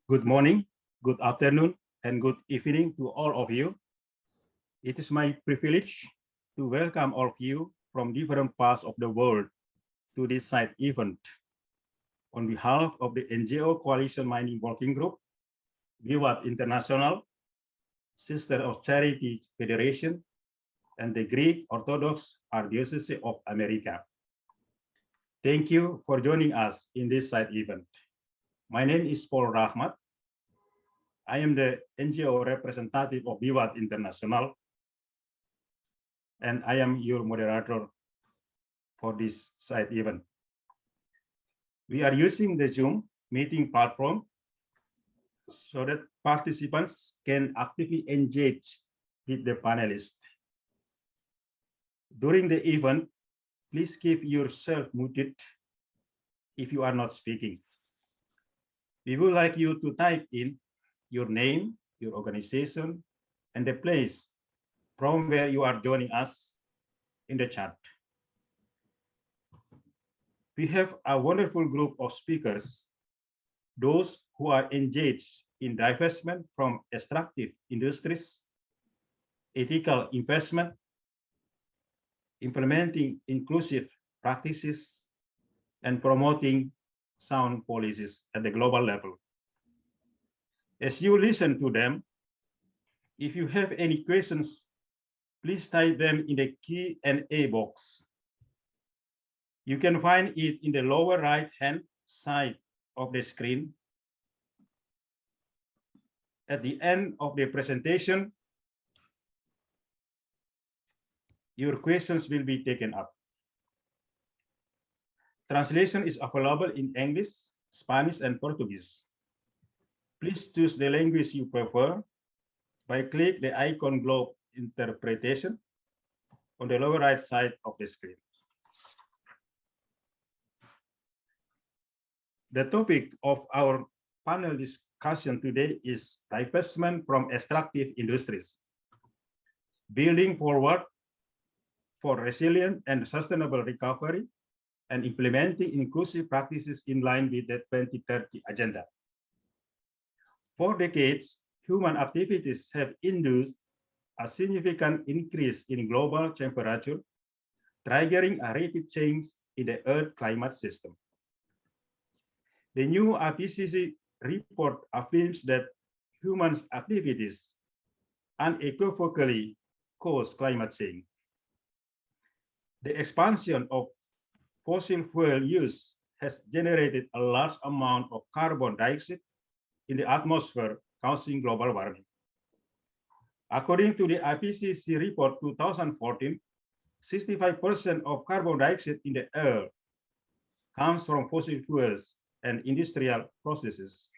Good morning, good afternoon, and good evening to all of you. It is my privilege to welcome all of you from different parts of the world to this side event. On behalf of the NGO Coalition Mining Working Group, Vivat International, Sister of Charity Federation, and the Greek Orthodox Archdiocese of America. Thank you for joining us in this side event. My name is Paul Rahmat. I am the NGO representative of Vivat International, and I am your moderator for this side event. We are using the Zoom meeting platform so that participants can actively engage with the panelists. During the event, please keep yourself muted if you are not speaking. We would like you to type in your name, your organization, and the place from where you are joining us in the chat. We have a wonderful group of speakers, those who are engaged in divestment from extractive industries, ethical investment, implementing inclusive practices, and promoting sound policies at the global level. As you listen to them, if you have any questions, please type them in the Q&A box. You can find it in the lower right-hand side of the screen. At the end of the presentation, your questions will be taken up. Translation is available in English, Spanish, and Portuguese. Please choose the language you prefer by clicking the icon globe interpretation on the lower right side of the screen. The topic of our panel discussion today is divestment from extractive industries, building forward for resilient and sustainable recovery, and implementing inclusive practices in line with the 2030 agenda. For decades, human activities have induced a significant increase in global temperature, triggering a rapid change in the Earth climate system. The new IPCC report affirms that human activities unequivocally cause climate change. The expansion of fossil fuel use has generated a large amount of carbon dioxide in the atmosphere, causing global warming. According to the IPCC report 2014, 65% of carbon dioxide in the air comes from fossil fuels and industrial processes.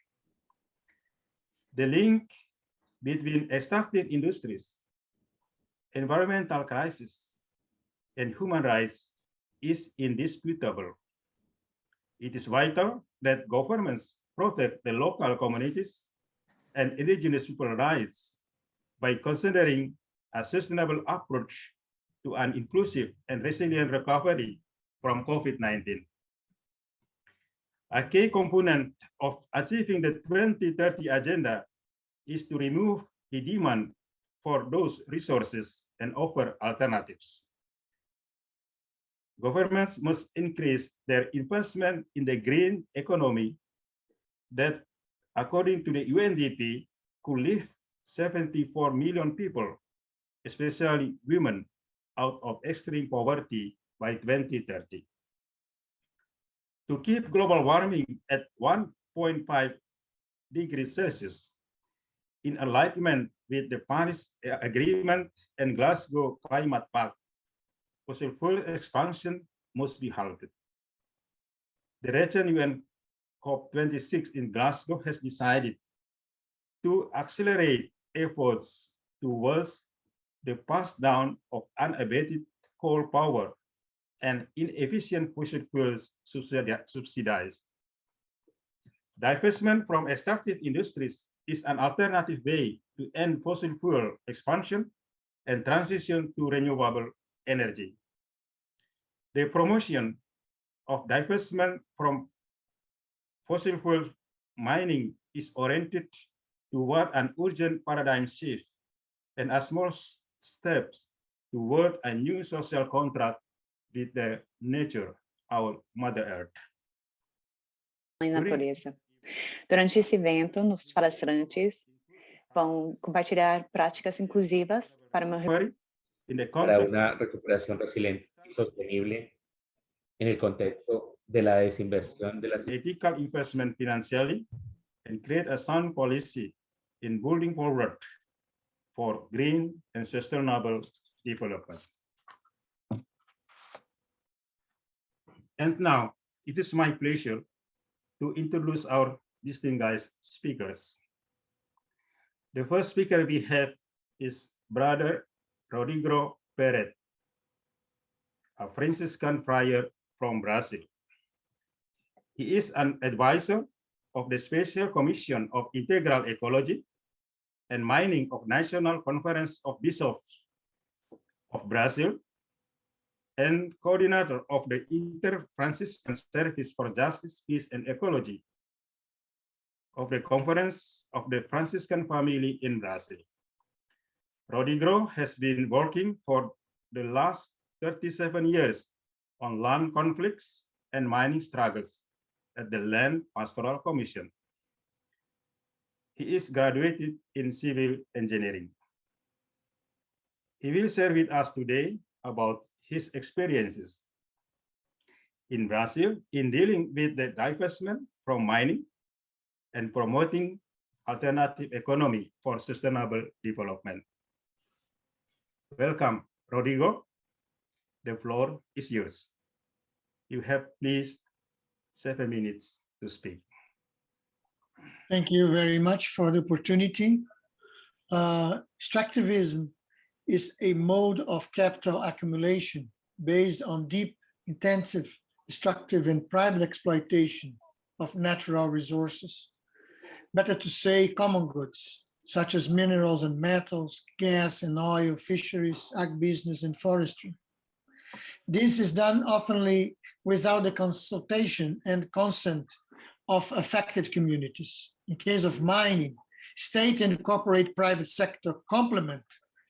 The link between extractive industries, environmental crisis, and human rights is indisputable. It is vital that governments protect the local communities and indigenous people rights by considering a sustainable approach to an inclusive and resilient recovery from COVID-19. A key component of achieving the 2030 agenda is to remove the demand for those resources and offer alternatives. Governments must increase their investment in the green economy that, according to the UNDP, could lift 74 million people, especially women, out of extreme poverty by 2030. To keep global warming at 1.5 degrees Celsius, in alignment with the Paris Agreement and Glasgow Climate Pact, fossil fuel expansion must be halted. The recent UN COP26 in Glasgow has decided to accelerate efforts towards the pass down of unabated coal power and inefficient fossil fuels subsidized. Divestment from extractive industries is an alternative way to end fossil fuel expansion and transition to renewable energy. The promotion of divestment from fossil fuel mining is oriented toward an urgent paradigm shift and a small steps toward a new social contract with the nature, our Mother Earth. Natureza. Durante esse evento, os palestrantes vão compartilhar práticas inclusivas para una recuperación resiliente y sostenible en el contexto de la desinversión de las ethical investment financially and create a sound policy in building forward for green and sustainable development. And now, it is my pleasure to introduce our distinguished speakers. The first speaker we have is Brother Rodrigo Peret, a Franciscan friar from Brazil. He is an advisor of the Special Commission of Integral Ecology and Mining of National Conference of Bishops of Brazil and coordinator of the Inter-Franciscan Service for Justice, Peace, and Ecology of the Conference of the Franciscan Family in Brazil. Rodrigo has been working for the last 37 years on land conflicts and mining struggles at the Land Pastoral Commission. He is graduated in civil engineering. He will share with us today about his experiences in Brazil in dealing with the divestment from mining and promoting alternative economy for sustainable development. Welcome, Rodrigo. The floor is yours. You have please 7 minutes to speak. Thank you very much for the opportunity. Extractivism is a mode of capital accumulation based on deep, intensive, destructive, and private exploitation of natural resources. Better to say common goods, such as minerals and metals, gas and oil, fisheries, agribusiness, and forestry. This is done often without the consultation and consent of affected communities. In case of mining, state and corporate private sector complement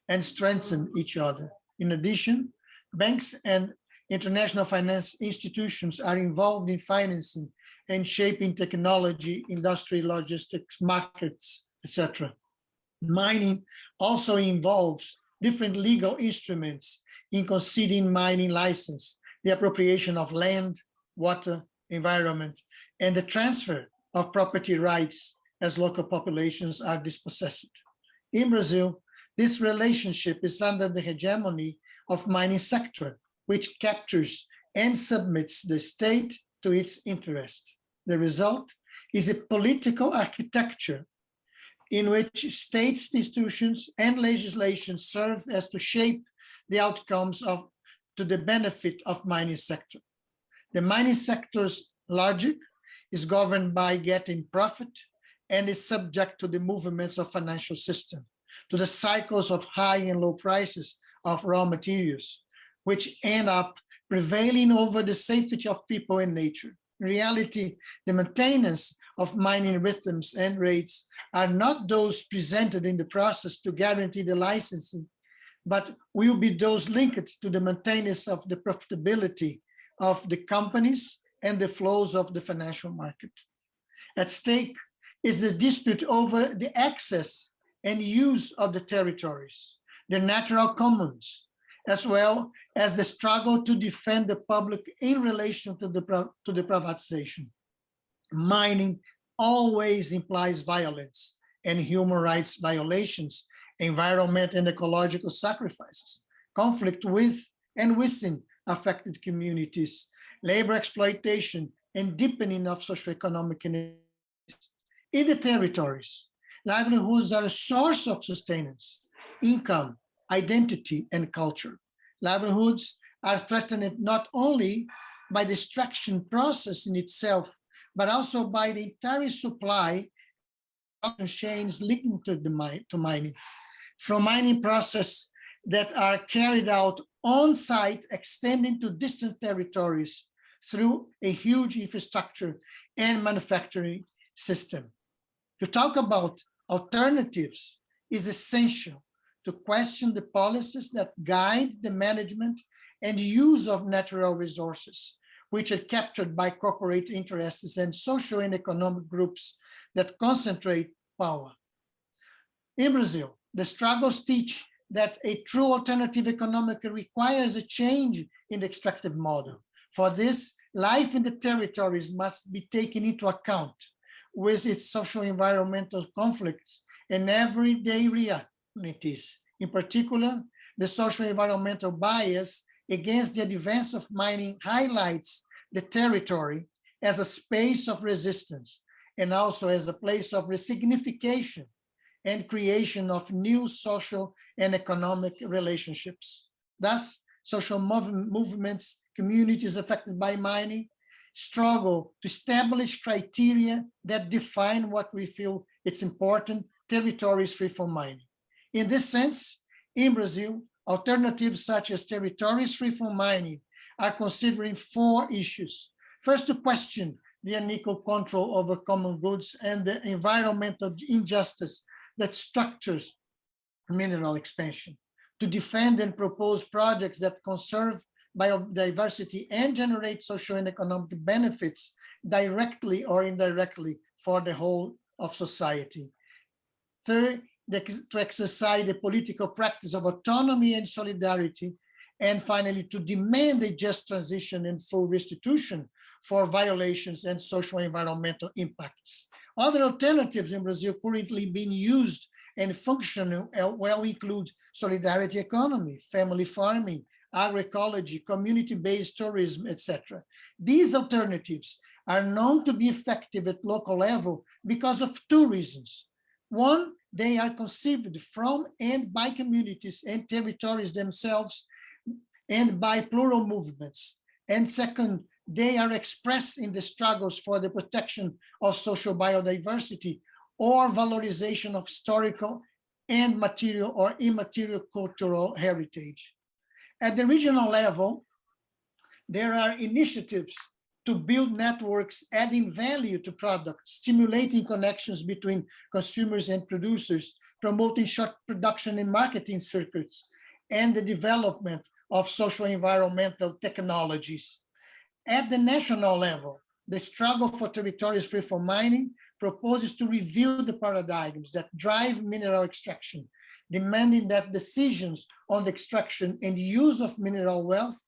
and strengthen each other. In addition, banks and international finance institutions are involved in financing and shaping technology, industry, logistics, markets, etc. Mining also involves different legal instruments in conceding mining license, the appropriation of land, water, environment, and the transfer of property rights as local populations are dispossessed. In Brazil, this relationship is under the hegemony of mining sector, which captures and submits the state to its interest. The result is a political architecture in which state institutions and legislation serve as to shape the outcomes to the benefit of mining sector. The mining sector's logic is governed by getting profit and is subject to the movements of financial system, to the cycles of high and low prices of raw materials, which end up prevailing over the safety of people and nature. In reality, the maintenance of mining rhythms and rates are not those presented in the process to guarantee the licensing, but will be those linked to the maintenance of the profitability of the companies and the flows of the financial market. At stake is the dispute over the access and use of the territories, the natural commons, as well as the struggle to defend the public in relation to the privatization. Mining always implies violence and human rights violations, environment and ecological sacrifices, conflict with and within affected communities, labor exploitation, and deepening of socioeconomic inequalities. In the territories, livelihoods are a source of sustenance, income, identity, and culture. Livelihoods are threatened not only by the extraction process in itself, but also by the entire supply chains linked to mining. From mining processes that are carried out on site, extending to distant territories through a huge infrastructure and manufacturing system. To talk about alternatives is essential to question the policies that guide the management and use of natural resources, which are captured by corporate interests and social and economic groups that concentrate power. In Brazil, the struggles teach that a true alternative economic requires a change in the extractive model. For this, life in the territories must be taken into account with its social environmental conflicts and everyday realities. In particular, the social environmental bias against the advance of mining highlights the territory as a space of resistance and also as a place of resignification and creation of new social and economic relationships. Thus, social movements, communities affected by mining, struggle to establish criteria that define what we feel it's important, territories free from mining. In this sense, in Brazil, alternatives such as territories free from mining are considering 4 issues. First, to question the unequal control over common goods and the environmental injustice that structures mineral expansion, to defend and propose projects that conserve biodiversity and generate social and economic benefits directly or indirectly for the whole of society. Third, to exercise the political practice of autonomy and solidarity. And finally, to demand a just transition and full restitution for violations and social environmental impacts. Other alternatives in Brazil currently being used and functional well include solidarity economy, family farming, agroecology, community-based tourism, etc. These alternatives are known to be effective at local level because of 2 reasons. One, they are conceived from and by communities and territories themselves and by plural movements. And second, they are expressed in the struggles for the protection of social biodiversity or valorization of historical and material or immaterial cultural heritage. At the regional level, there are initiatives to build networks adding value to products, stimulating connections between consumers and producers, promoting short production and marketing circuits, and the development of social environmental technologies. At the national level, the struggle for territories free from mining proposes to review the paradigms that drive mineral extraction, demanding that decisions on the extraction and use of mineral wealth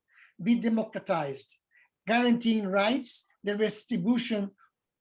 be democratized, guaranteeing rights, the distribution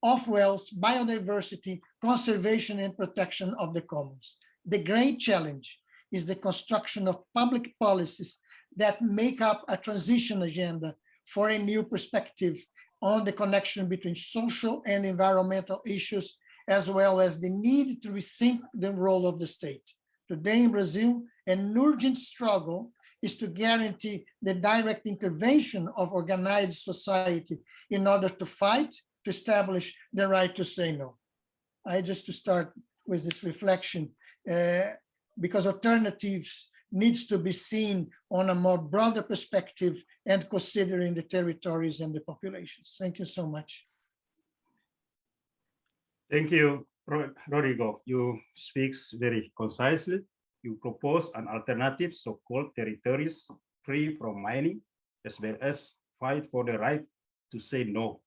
of wealth, biodiversity, conservation, and protection of the commons. The great challenge is the construction of public policies that make up a transition agenda for a new perspective on the connection between social and environmental issues, as well as the need to rethink the role of the state. Today in Brazil, an urgent struggle is to guarantee the direct intervention of organized society in order to fight, to establish the right to say no. Just to start with this reflection, because alternatives needs to be seen on a more broader perspective and considering the territories and the populations. Thank you so much. Thank you, Rodrigo. You speak very concisely. You propose an alternative, so-called territories free from mining, as well as fight for the right to say no.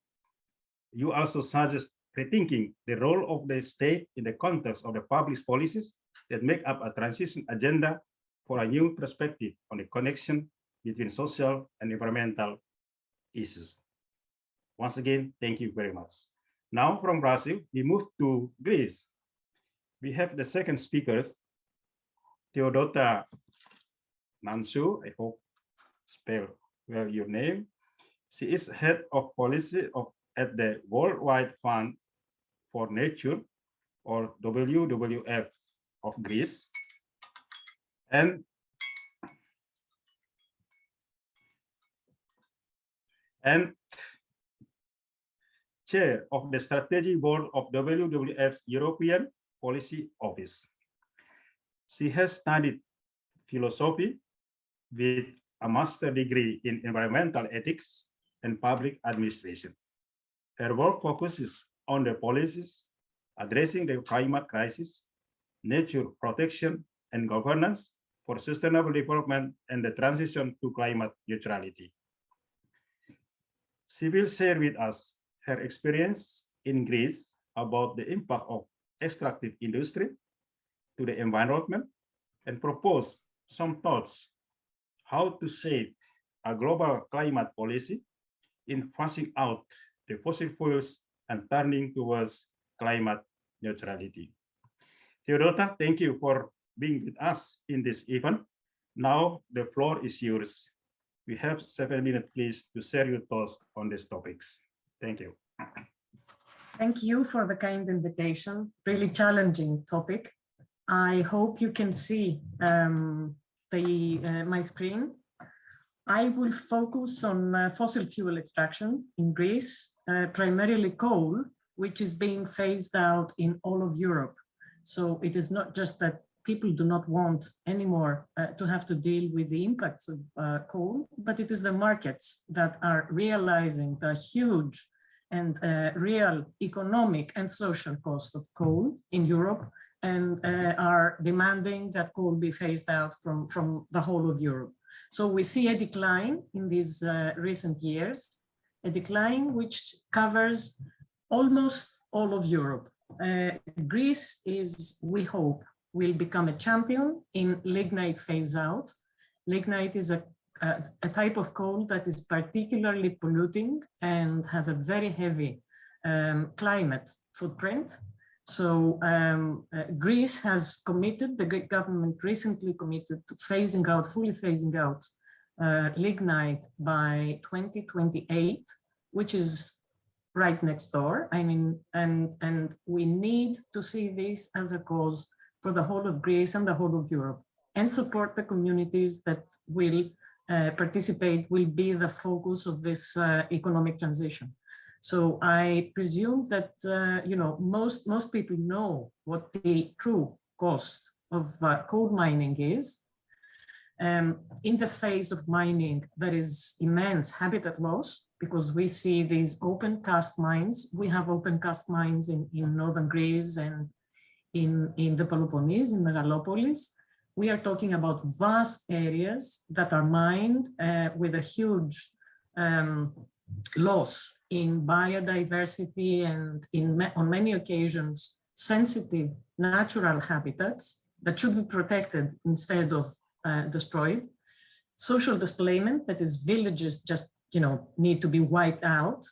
You also suggest rethinking the role of the state in the context of the public policies that make up a transition agenda for a new perspective on the connection between social and environmental issues. Once again, thank you very much. Now from Brazil, we move to Greece. We have the second speakers, Theodota Nansou, I hope spell well your name. She is head of policy at the Worldwide Fund for Nature, or WWF of Greece, and chair of the strategy board of WWF's European Policy Office. She has studied philosophy with a master's degree in environmental ethics and public administration. Her work focuses on the policies addressing the climate crisis, nature protection and governance for sustainable development and the transition to climate neutrality. She will share with us her experience in Greece about the impact of extractive industry to the environment and propose some thoughts how to shape a global climate policy in phasing out the fossil fuels and turning towards climate neutrality. Theodota, thank you for being with us in this event. Now the floor is yours. We have 7 minutes, please, to share your thoughts on these topics. Thank you. Thank you for the kind invitation. Really challenging topic. I hope you can see my screen. I will focus on fossil fuel extraction in Greece, primarily coal, which is being phased out in all of Europe. So it is not just that people do not want anymore to have to deal with the impacts of coal, but it is the markets that are realizing the huge and real economic and social cost of coal in Europe and are demanding that coal be phased out from the whole of Europe. So we see a decline in these recent years, a decline which covers almost all of Europe. Greece is, we hope, will become a champion in lignite phase out. Lignite is a type of coal that is particularly polluting and has a very heavy climate footprint. So Greece has committed, the Greek government recently committed to fully phasing out lignite by 2028, which is right next door. I mean, and we need to see this as a cause for the whole of Greece and the whole of Europe, and support the communities that will participate, will be the focus of this economic transition. So I presume that you know, most people know what the true cost of coal mining is. In the phase of mining, there is immense habitat loss because we see these open cast mines. We have open cast mines in northern Greece and in the Peloponnese, in Megalopolis. We are talking about vast areas that are mined with a huge loss in biodiversity and on many occasions, sensitive natural habitats that should be protected instead of destroyed. Social displacement, that is villages just, you know, need to be wiped out.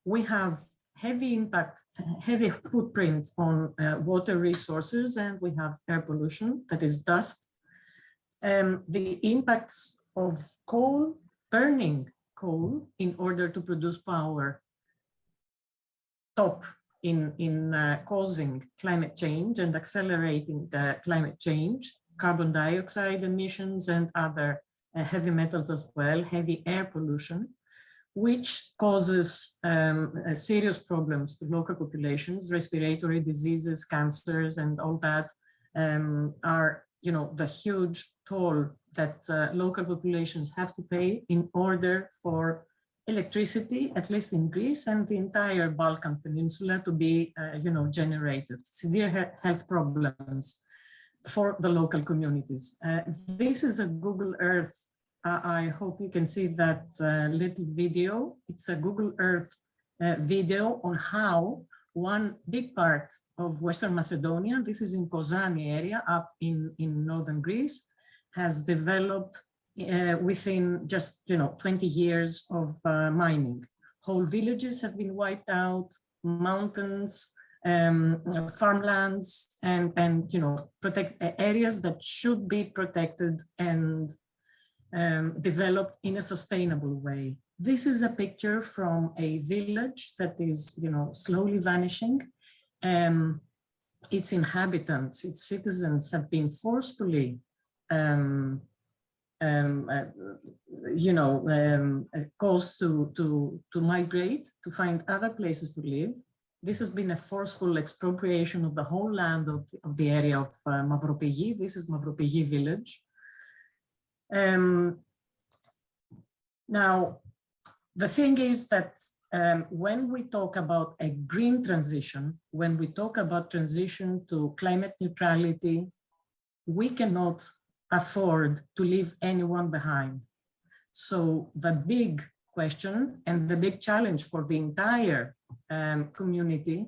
We have heavy impact, heavy footprint on water resources, and we have air pollution, that is dust. The impacts of coal, burning coal in order to produce power, top in causing climate change and accelerating the climate change, carbon dioxide emissions and other heavy metals as well, heavy air pollution, which causes serious problems to local populations. Respiratory diseases, cancers, and all that are, you know, the huge toll that local populations have to pay in order for electricity, at least in Greece and the entire Balkan Peninsula, to be, you know, generated. Severe health problems for the local communities. This is a Google Earth. I hope you can see that little video. It's a Google Earth video on how one big part of Western Macedonia, this is in Kozani area up in northern Greece, has developed within just, you know, 20 years of mining. Whole villages have been wiped out, mountains, farmlands, and you know, protect areas that should be protected and developed in a sustainable way. This is a picture from a village that is, you know, slowly vanishing. Its inhabitants, its citizens have been forcefully, you know, caused to migrate, to find other places to live. This has been a forceful expropriation of the whole land of the area of Mavropigi. This is Mavropigi village. Now, the thing is that when we talk about a green transition, when we talk about transition to climate neutrality, we cannot afford to leave anyone behind. So the big question and the big challenge for the entire community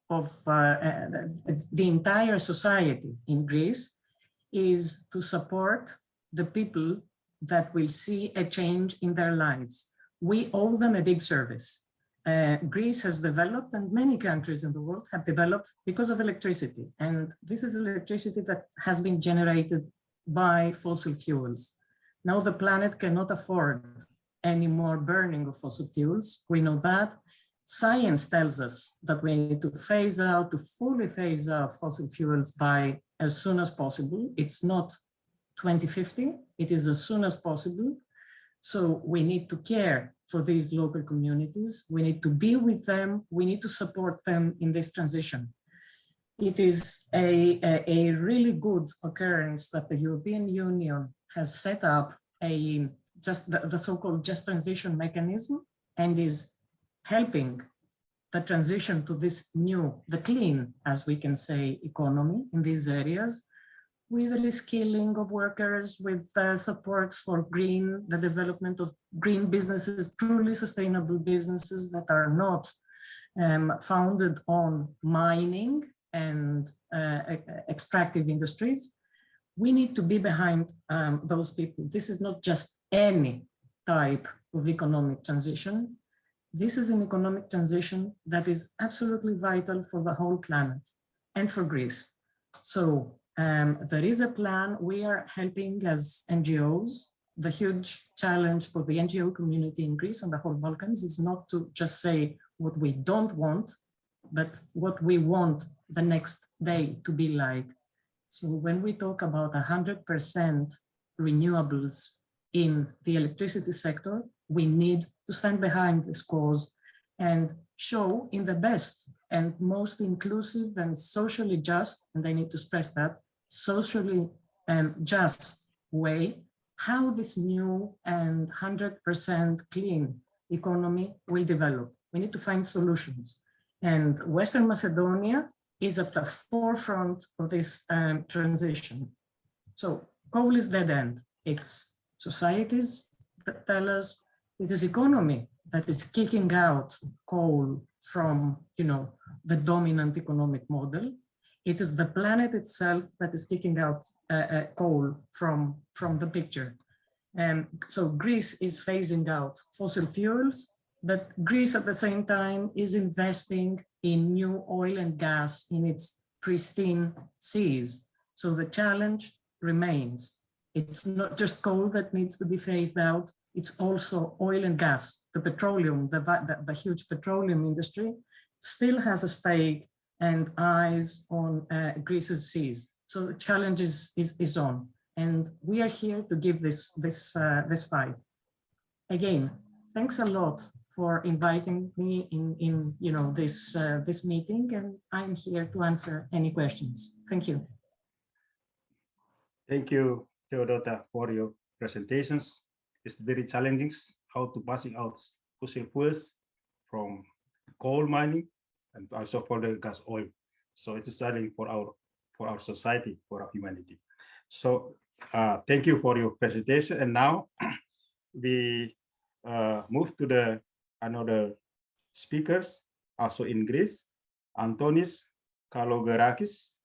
of the entire society in Greece is to support the people that will see a change in their lives. We owe them a big service. Greece has developed, and many countries in the world have developed because of electricity. And this is electricity that has been generated by fossil fuels. Now the planet cannot afford any more burning of fossil fuels. We know that. Science tells us that we need to fully phase out fossil fuels by as soon as possible. It's not 2050, it is as soon as possible. So we need to care for these local communities. We need to be with them. We need to support them in this transition. It is a really good occurrence that the European Union has set up the so-called just transition mechanism and is helping the transition to this new, the clean, as we can say, economy in these areas, with the reskilling of workers, with support for the development of green businesses, truly sustainable businesses that are not founded on mining and extractive industries. We need to be behind those people. This is not just any type of economic transition. This is an economic transition that is absolutely vital for the whole planet and for Greece. So there is a plan. We are helping as NGOs. The huge challenge for the NGO community in Greece and the whole Balkans is not to just say what we don't want, but what we want the next day to be like. So when we talk about 100% renewables in the electricity sector, we need to stand behind this cause and show in the best and most inclusive and socially just, and I need to stress that, socially just way, how this new and 100% clean economy will develop. We need to find solutions. And Western Macedonia is at the forefront of this transition. So coal is dead end. It's societies that tell us it is economy that is kicking out coal from, the dominant economic model. It is the planet itself that is kicking out coal from the picture. So Greece is phasing out fossil fuels, but Greece at the same time is investing in new oil and gas in its pristine seas. So the challenge remains. It's not just coal that needs to be phased out, it's also oil and gas. The petroleum, the huge petroleum industry still has a stake and eyes on Greece's seas. So the challenge is on. And we are here to give this fight. Again, thanks a lot for inviting me in this meeting, and I'm here to answer any questions. Thank you. Thank you, Theodota, for your presentations. It's very challenging how to passing out fossil fuels from coal mining and also for the gas oil. So it's a challenge for our society, for our humanity. So thank you for your presentation. And now we move to another speakers, also in Greece, Antonis Kalogerakis.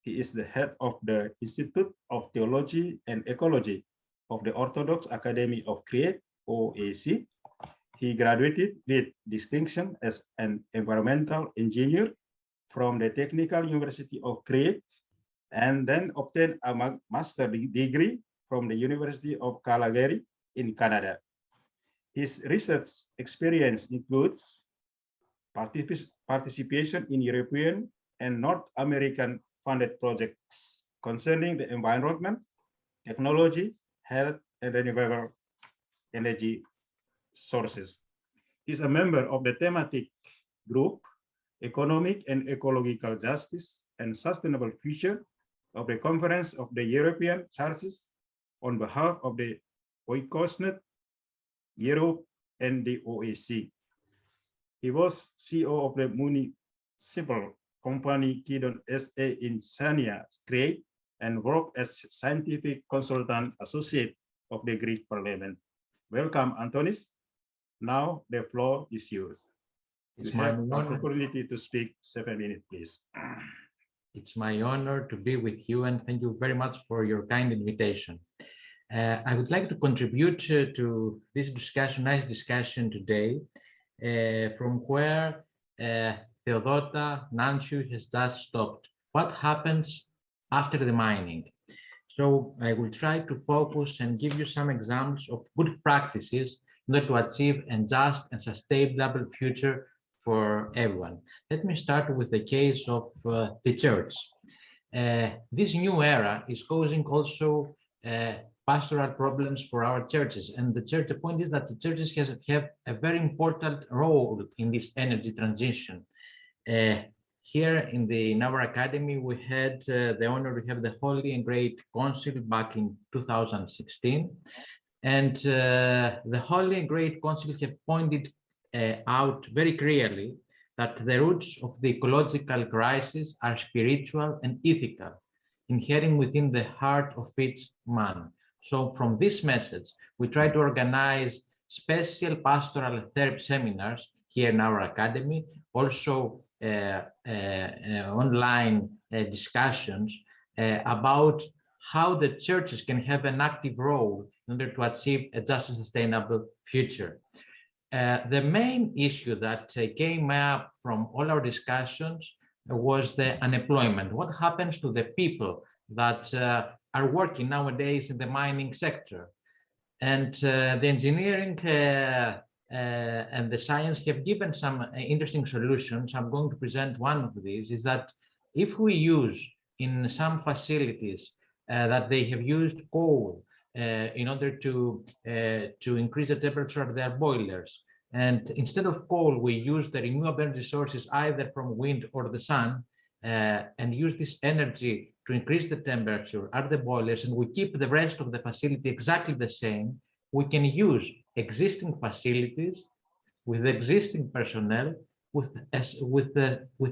He is the head of the Institute of Theology and Ecology of the Orthodox Academy of Crete, OAC. He graduated with distinction as an environmental engineer from the Technical University of Crete, and then obtained a master's degree from the University of Calgary in Canada. His research experience includes participation in European and North American funded projects concerning the environment, technology, health, and renewable energy sources. He's a member of the thematic group, Economic and Ecological Justice and Sustainable Future of the Conference of the European Churches on behalf of the Oikosnet, Europe, and the OAC. He was CEO of the municipal company Kidon SA in Sania, Greece, and worked as scientific consultant associate of the Greek Parliament. Welcome, Antonis. Now the floor is yours. It's You my have an honor. opportunity to speak 7 minutes, please. It's my honor to be with you, and thank you very much for your kind invitation. I would like to contribute to this discussion, nice discussion today, from where Theodota Nanciu has just stopped. What happens after the mining? So I will try to focus and give you some examples of good practices in order to achieve a just and sustainable future for everyone. Let me start with the case of the church. This new era is causing also pastoral problems for our churches. And the point is that the churches have a very important role in this energy transition. Here in our academy, we had the honor to have the Holy and Great Council back in 2016. And the Holy and Great Council have pointed out very clearly that the roots of the ecological crisis are spiritual and ethical, inherent within the heart of each man. So from this message, we try to organize special pastoral therapy seminars here in our academy, also online discussions about how the churches can have an active role in order to achieve a just and sustainable future. The main issue that came up from all our discussions was the unemployment. What happens to the people that are working nowadays in the mining sector? And the engineering and the science have given some interesting solutions. I'm going to present one of these, is that if we use in some facilities that they have used coal in order to increase the temperature of their boilers, and instead of coal, we use the renewable energy sources either from wind or the sun, and use this energy to increase the temperature at the boilers, and we keep the rest of the facility exactly the same, we can use existing facilities with existing personnel with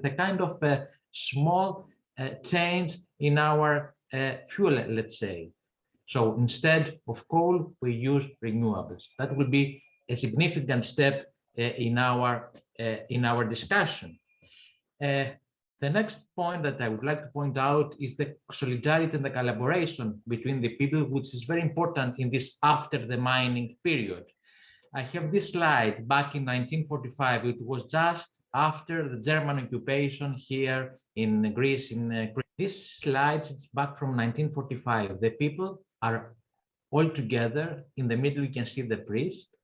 a kind of a small change in our fuel, let's say. So instead of coal, we use renewables. That will be a significant step in our discussion. The next point that I would like to point out is the solidarity and the collaboration between the people, which is very important in this after the mining period. I have this slide back in 1945. It was just after the German occupation here in Greece. This slide is back from 1945. The people are all together. In the middle, you can see the priest,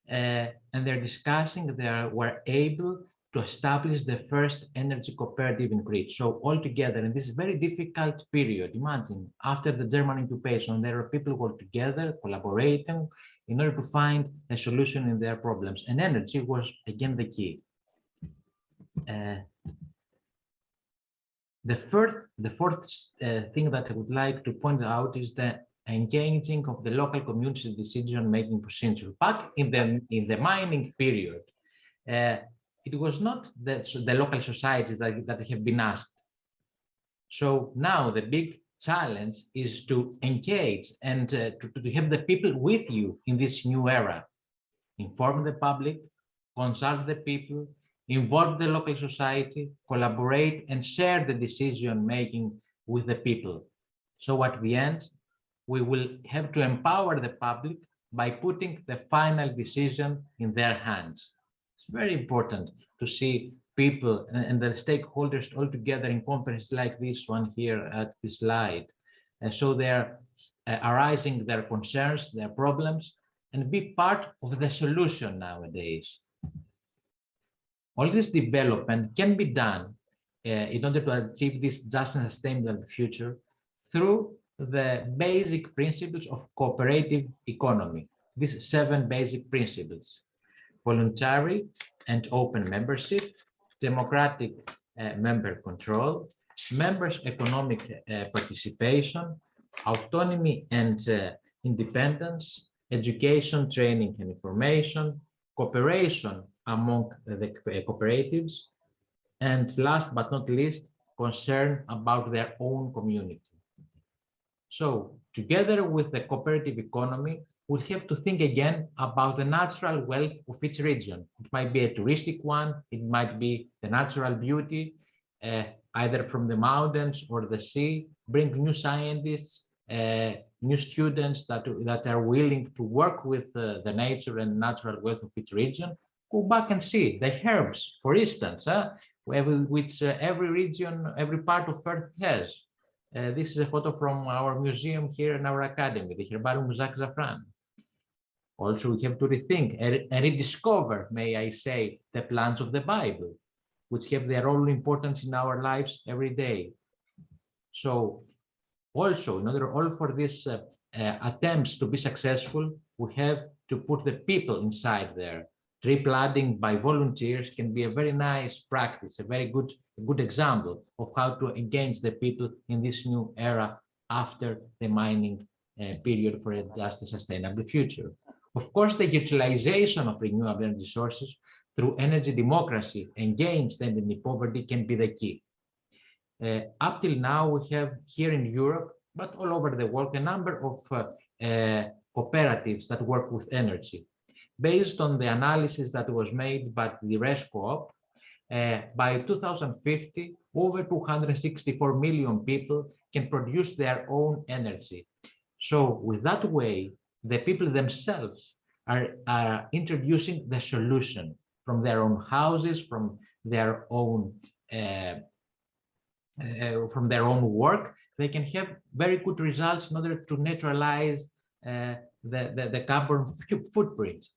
and they're discussing. They were able to establish the first energy cooperative in Greece. So all together in this very difficult period, imagine after the German occupation, there are people who are together collaborating in order to find a solution in their problems. And energy was again the key. The fourth thing that I would like to point out is the engaging of the local community decision-making procedure. Back in the mining period, it was not the local societies that have been asked. So now the big challenge is to engage and to have the people with you in this new era. Inform the public, consult the people, involve the local society, collaborate and share the decision-making with the people. So at the end, we will have to empower the public by putting the final decision in their hands. It's very important to see people and the stakeholders all together in conferences like this one here at this slide. So they're arising their concerns, their problems, and be part of the solution nowadays. All this development can be done in order to achieve this just and sustainable future through the basic principles of cooperative economy. These 7 basic principles: voluntary and open membership, democratic member control, members' economic participation, autonomy and independence, education, training and information, cooperation among the cooperatives, and last but not least, concern about their own community. So together with the cooperative economy, we have to think again about the natural wealth of each region. It might be a touristic one, it might be the natural beauty, either from the mountains or the sea, bring new scientists, new students that are willing to work with the nature and natural wealth of each region. Go back and see the herbs, for instance, which every region, every part of Earth has. This is a photo from our museum here in our academy, the Herbarium Jacques Zafran. Also, we have to rethink and rediscover, may I say, the plants of the Bible, which have their own importance in our lives every day. So also, in order all for these attempts to be successful, we have to put the people inside there. Tree planting by volunteers can be a very nice practice, a very good example of how to engage the people in this new era after the mining period for a just a sustainable future. Of course, the utilization of renewable energy sources through energy democracy against energy poverty can be the key. Up till now, we have here in Europe, but all over the world, a number of cooperatives that work with energy. Based on the analysis that was made by the RESCOOP, by 2050, over 264 million people can produce their own energy. So with that way, the people themselves are introducing the solution from their own houses, from their own work. They can have very good results in order to neutralize the carbon footprint.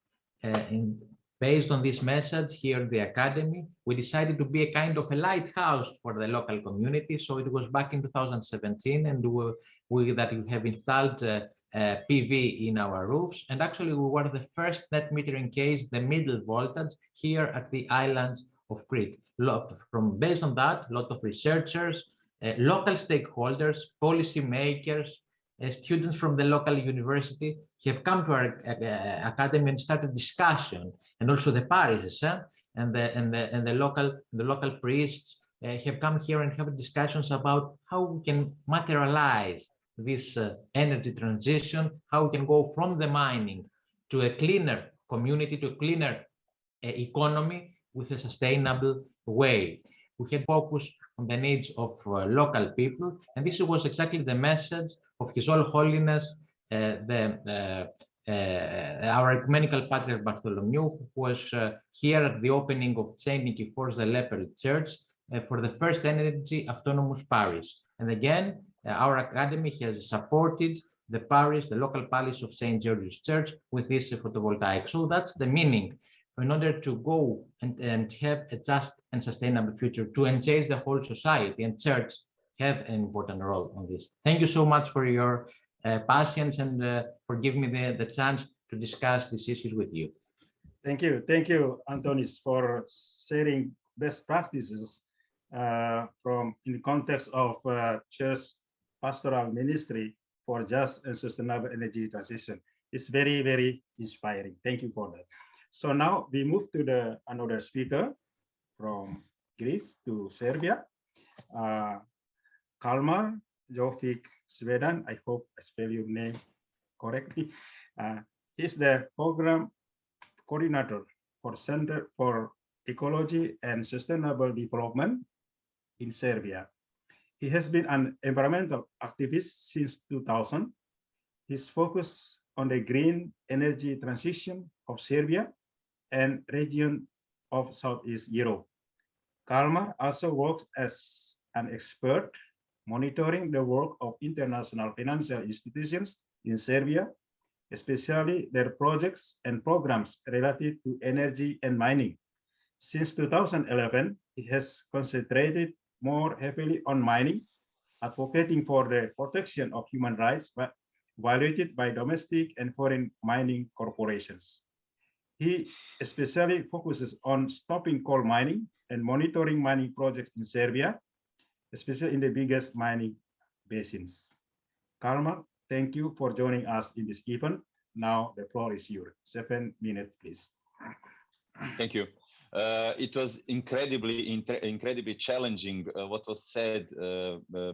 Based on this message here at the Academy, we decided to be a kind of a lighthouse for the local community. So it was back in 2017, and we have installed PV in our roofs. And actually, we were the first net metering case, the middle voltage, here at the islands of Crete. Based on that, a lot of researchers, local stakeholders, policy makers, students from the local university have come to our academy and started discussion, and also the parishes and the local priests have come here and have discussions about how we can materialize this energy transition, how we can go from the mining to a cleaner community, to a cleaner economy with a sustainable way. We had focused on the needs of local people, and this was exactly the message of His All Holiness, our Ecumenical Patriarch Bartholomew, who was here at the opening of St. Nikiphorus the Leper Church for the first energy autonomous parish. And again, our academy has supported the parish, the local parish of St. George's Church with this photovoltaic. So that's the meaning. In order to go and have a just and sustainable future, to engage the whole society, and church have an important role on this. Thank you so much for your patience and for giving me the chance to discuss these issues with you. Thank you, Antonis, for sharing best practices from in the context of church pastoral ministry for just and sustainable energy transition. It's very, very inspiring. Thank you for that. So now we move to another speaker from Greece to Serbia, Kalmar Jovic Sweden. I hope I spell your name correctly. He's the program coordinator for Center for Ecology and Sustainable Development in Serbia. He has been an environmental activist since 2000. His focus on the green energy transition of Serbia and region of Southeast Europe. Kalmar also works as an expert monitoring the work of international financial institutions in Serbia, especially their projects and programs related to energy and mining. Since 2011, he has concentrated more heavily on mining, advocating for the protection of human rights violated by domestic and foreign mining corporations. He especially focuses on stopping coal mining and monitoring mining projects in Serbia, especially in the biggest mining basins. Kalmar, thank you for joining us in this event. Now the floor is yours. 7 minutes, please. Thank you. It was incredibly challenging what was said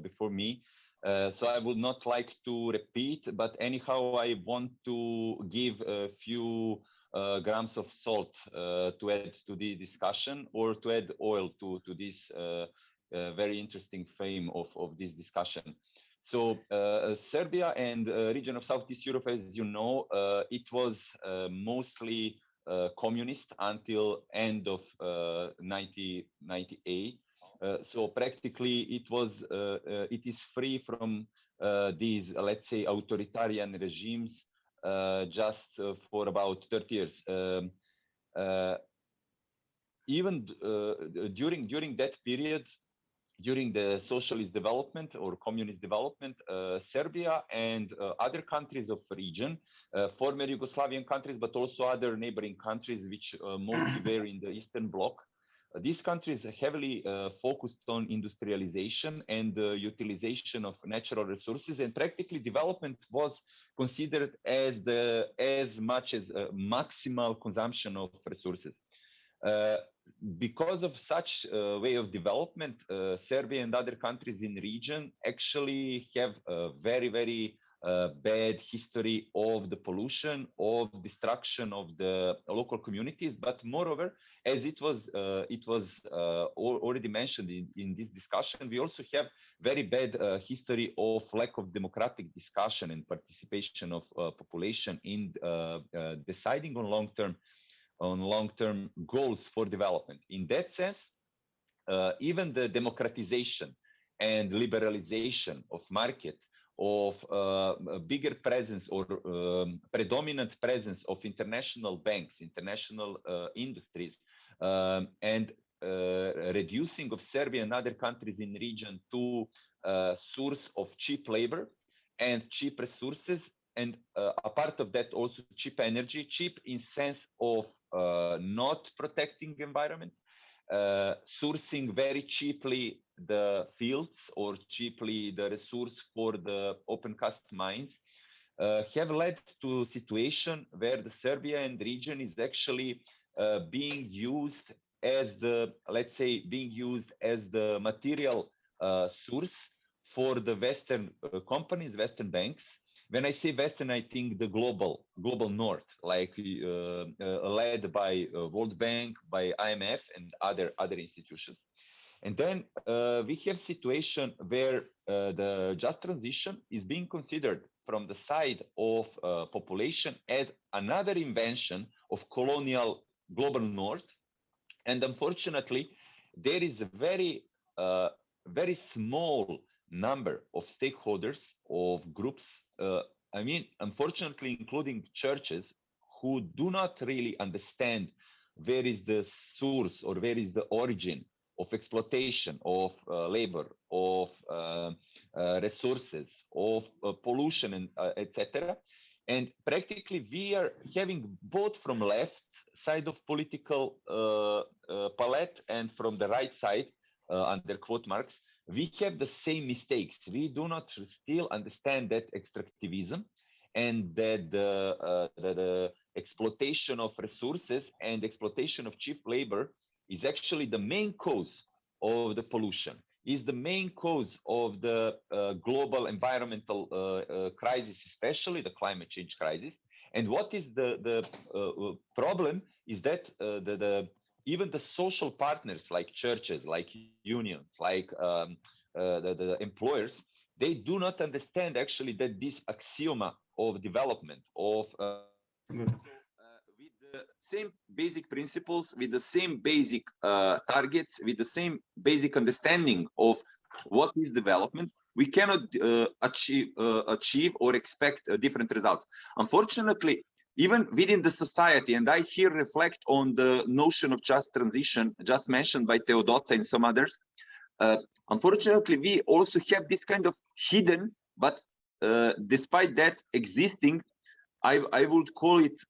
before me. So I would not like to repeat, but anyhow, I want to give a few grams of salt to add to the discussion, or to add oil to this very interesting frame of this discussion. So Serbia and region of Southeast Europe, as you know, it was mostly communist until end of 1998. So practically it is free from these, let's say, authoritarian regimes just for about 30 years. Even during that period, during the socialist development or communist development, Serbia and other countries of the region, former Yugoslavian countries, but also other neighboring countries, which mostly were in the Eastern Bloc, these countries heavily focused on industrialization and utilization of natural resources, and practically development was considered as much as maximal consumption of resources. Because of such way of development, Serbia and other countries in the region actually have a very, very bad history of the pollution, of destruction of the local communities. But moreover, as it was already mentioned in this discussion, we also have very bad history of lack of democratic discussion and participation of population in deciding on long-term goals for development. In that sense, even the democratization and liberalization of market, of a bigger presence or predominant presence of international banks, international industries, and reducing of Serbia and other countries in the region to source of cheap labor and cheap resources, and a part of that also cheap energy, cheap in sense of not protecting environment, sourcing very cheaply the fields or cheaply the resource for the open cast mines, have led to a situation where the Serbia and region is actually being used as the, let's say, being used as the material source for the Western companies, Western banks. When I say Western, I think the global North, like led by World Bank, by IMF, and other institutions. And then we have situation where the just transition is being considered from the side of population as another invention of colonial global North. And unfortunately, there is a very small number of stakeholders, of groups, I mean, unfortunately, including churches, who do not really understand where is the source or where is the origin of exploitation of labor, of resources, of pollution, and etc. And practically, we are having both from left side of political palette and from the right side, under quote marks, we have the same mistakes. We do not still understand that extractivism and that the exploitation of resources and exploitation of cheap labor is actually the main cause of the pollution, is the main cause of the global environmental crisis, especially the climate change crisis. And what is the problem is that even the social partners like churches, like unions, like the employers, they do not understand actually that this axioma of development of with the same basic principles, with the same basic targets, with the same basic understanding of what is development, we cannot achieve or expect different results. Unfortunately, even within the society, and I here reflect on the notion of just transition, just mentioned by Teodota and some others, unfortunately, we also have this kind of hidden, but despite that existing, I would call it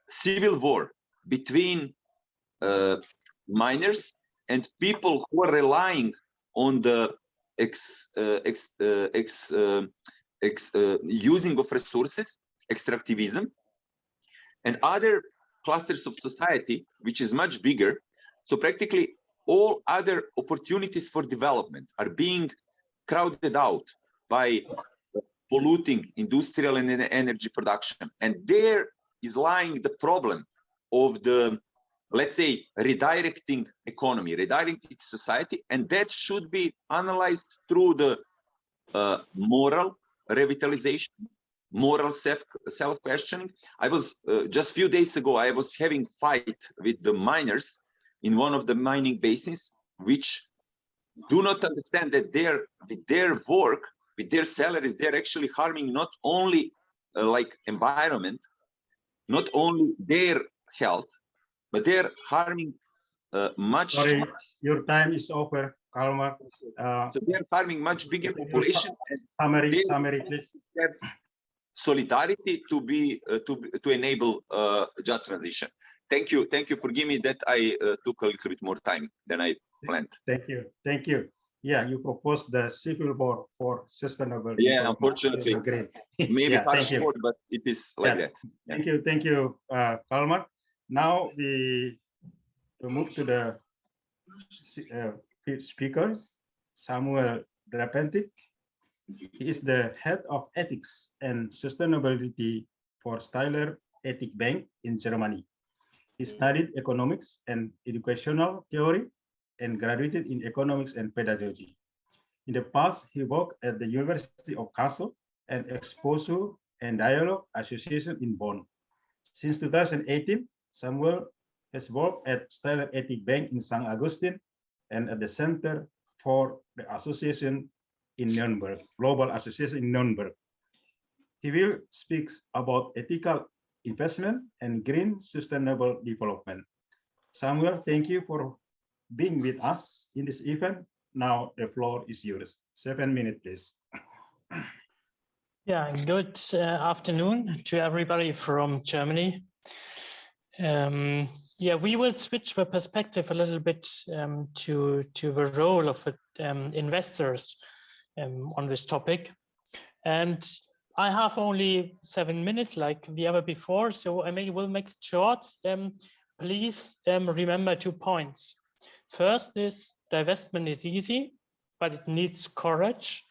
civil war between miners and people who are relying on the using of resources, extractivism, and other clusters of society, which is much bigger. So practically all other opportunities for development are being crowded out by polluting industrial and energy production. And there is lying the problem of the, let's say, redirecting economy, redirecting society, and that should be analyzed through the moral revitalization, moral self-questioning. I was just a few days ago, I was having fight with the miners in one of the mining basins, which do not understand that with their work, with their salaries, they're actually harming not only like environment, not only their health, but they're harming much. Sorry, your time is over, Kalmar. So they're harming much bigger population. Summary, please. Solidarity to be to enable just transition. Thank you for giving me that. I took a little bit more time than I planned. Thank you. Yeah, you proposed the civil war for sustainable. Yeah, unfortunately, maybe partial, but it is like that. Yeah. Thank you, Kalmar. Now we move to the speakers. Samuel Drapentik. He is the head of ethics and sustainability for Steyler Ethic Bank in Germany. He studied economics and educational theory and graduated in economics and pedagogy. In the past, he worked at the University of Kassel and Exposure and Dialogue Association in Bonn. Since 2018, Samuel has worked at Steyler Ethic Bank in St. Augustine and at the Center for the Association in Nuremberg, Global Association in Nuremberg. He will speak about ethical investment and green sustainable development. Samuel, thank you for being with us in this event. Now the floor is yours. 7 minutes, please. Yeah, good afternoon to everybody from Germany. Yeah, we will switch the perspective a little bit to the role of investors on this topic. And I have only 7 minutes like the other before, so I will make it short. Please remember 2 points. First is divestment is easy, but it needs courage.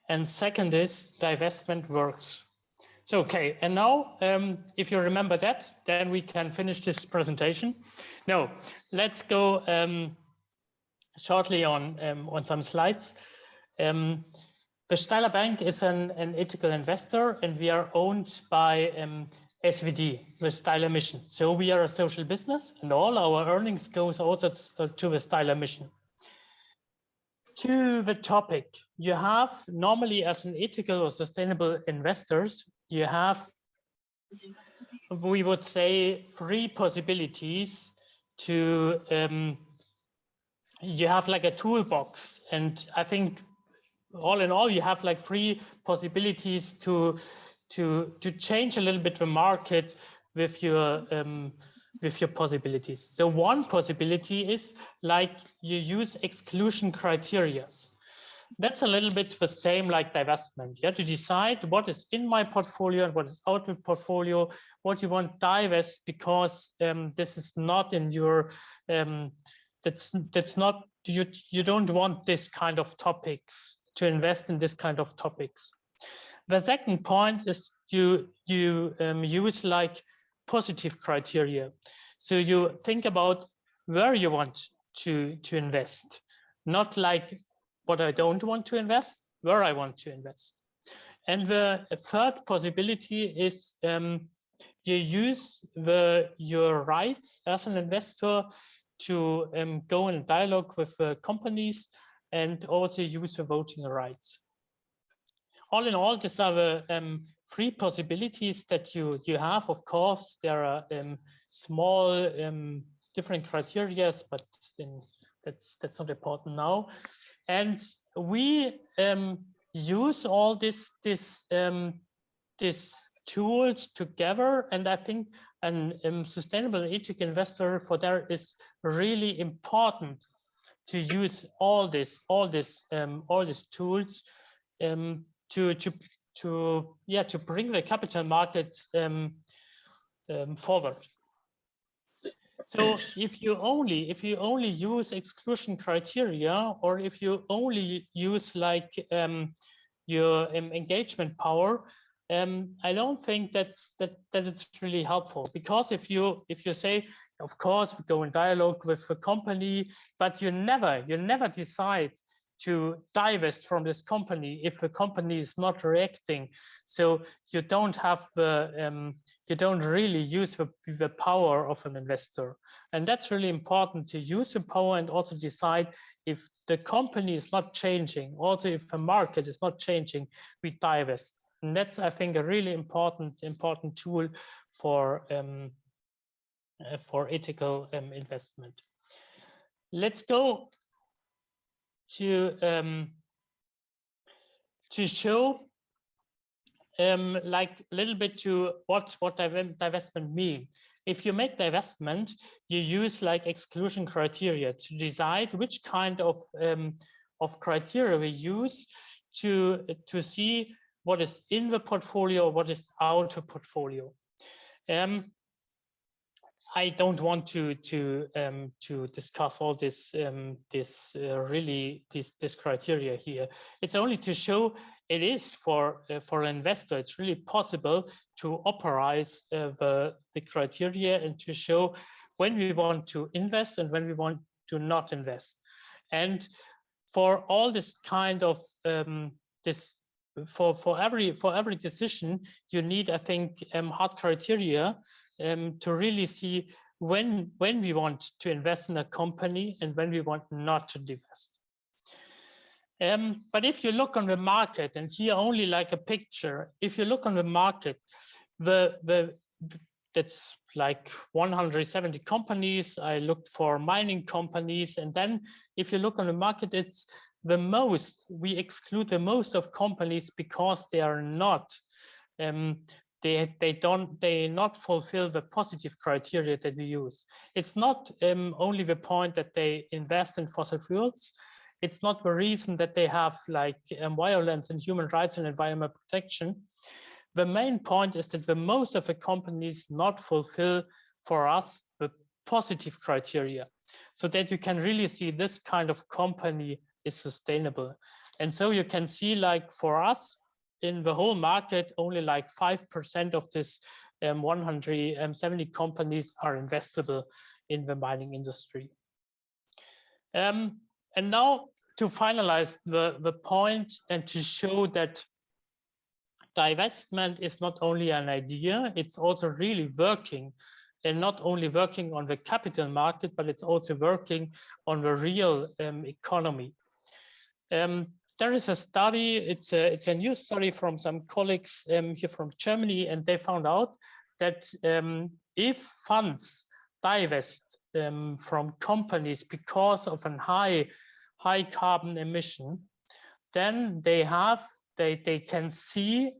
And second is divestment works. So, okay, and now if you remember that, then we can finish this presentation. Now, let's go shortly on some slides. The Steyler Bank is an ethical investor, and we are owned by SVD, the Steyler mission. So we are a social business, and all our earnings goes also to the Steyler mission. To the topic, you have normally as an ethical or sustainable investors, you have, we would say, 3 possibilities to, you have like a toolbox. And I think all in all, you have like 3 possibilities to change a little bit the market with your possibilities. So one possibility is like you use exclusion criteria. That's a little bit the same like divestment. You have to decide what is in my portfolio and what is out of portfolio, what you want to divest because this is not in your, that's not, you don't want this kind of topics to invest in this kind of topics. The second point is you use like positive criteria. So you think about where you want to invest, not like what I don't want to invest, where I want to invest. And the third possibility is you use your rights as an investor to go in dialogue with companies and also use the voting rights. All in all, these are the 3 possibilities that you have. Of course, there are small different criteria, but that's not important now. And we use all these tools together, and I think a sustainable ethical investor for that is really important to use all these tools to bring the capital market forward. So if you only use exclusion criteria, or if you only use like your engagement power, I don't think that it's really helpful, because if you say, of course, we go in dialogue with the company, but you never decide to divest from this company if the company is not reacting. So you don't have the you don't really use the power of an investor, and that's really important, to use the power and also decide if the company is not changing. Also, if the market is not changing, we divest, and that's, I think, a really important tool for ethical investment. Let's go to show like a little bit to what divestment means. If you make divestment, you use like exclusion criteria to decide which kind of criteria we use to see what is in the portfolio, what is out of portfolio. I don't want to discuss all this this criteria here. It's only to show it is for an investor. It's really possible to operize the criteria and to show when we want to invest and when we want to not invest. And for all this kind of for every decision, you need, I think, hard criteria to really see when we want to invest in a company and when we want not to divest. But if you look on the market, and here only like a picture, if you look on the market, that's like 170 companies. I looked for mining companies, and then if you look on the market, it's the most, we exclude the most of companies because they are not they not fulfill the positive criteria that we use. It's not only the point that they invest in fossil fuels. It's not the reason that they have like violence and human rights and environment protection. The main point is that the most of the companies not fulfill for us the positive criteria, so that you can really see this kind of company is sustainable. And so you can see, like for us, in the whole market, only like 5% of this 170 companies are investable in the mining industry. And now to finalize the point and to show that divestment is not only an idea, it's also really working, and not only working on the capital market, but it's also working on the real economy. There is a study, it's a new study from some colleagues here from Germany, and they found out that if funds divest from companies because of a high carbon emission, then they can see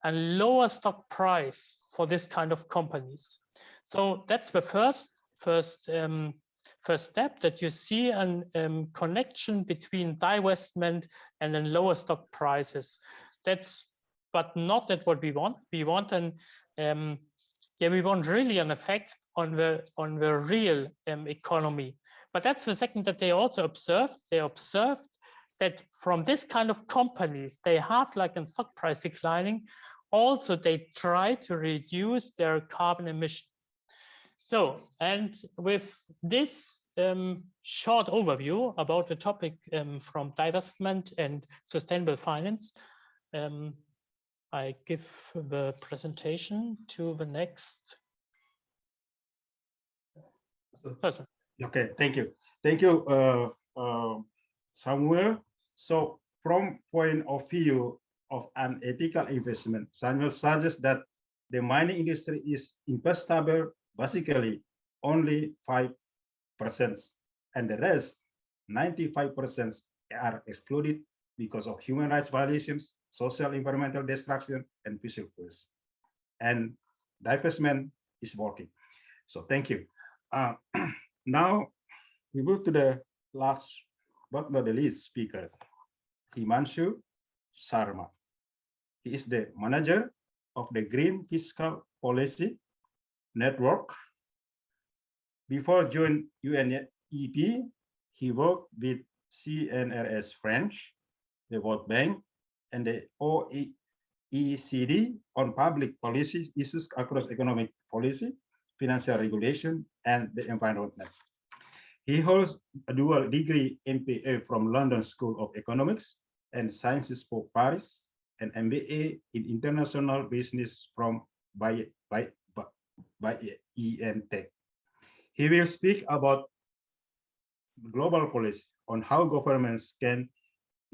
a lower stock price for this kind of companies. So that's the first step, that you see a connection between divestment and then lower stock prices. But not that what we want. We want we want really an effect on the real economy. But that's the second that they also observed. They observed that from this kind of companies, they have like a stock price declining. Also, they try to reduce their carbon emission. So, and with this short overview about the topic from divestment and sustainable finance, I give the presentation to the next person. Okay, thank you. Thank you, Samuel. So from point of view of an ethical investment, Samuel suggests that the mining industry is investable basically only 5%, and the rest, 95%, are excluded because of human rights violations, social environmental destruction, and fossil fuels. And divestment is working. So thank you. Now we move to the last but not the least speakers, Himanshu Sharma. He is the manager of the Green Fiscal Policy Network Before joining UNEP, he worked with CNRS French, the World Bank, and the OECD on public policy issues across economic policy, financial regulation, and the environment. He holds a dual degree MPA from London School of Economics and Sciences for Paris, and MBA in International Business from by EMTech. He will speak about global policy on how governments can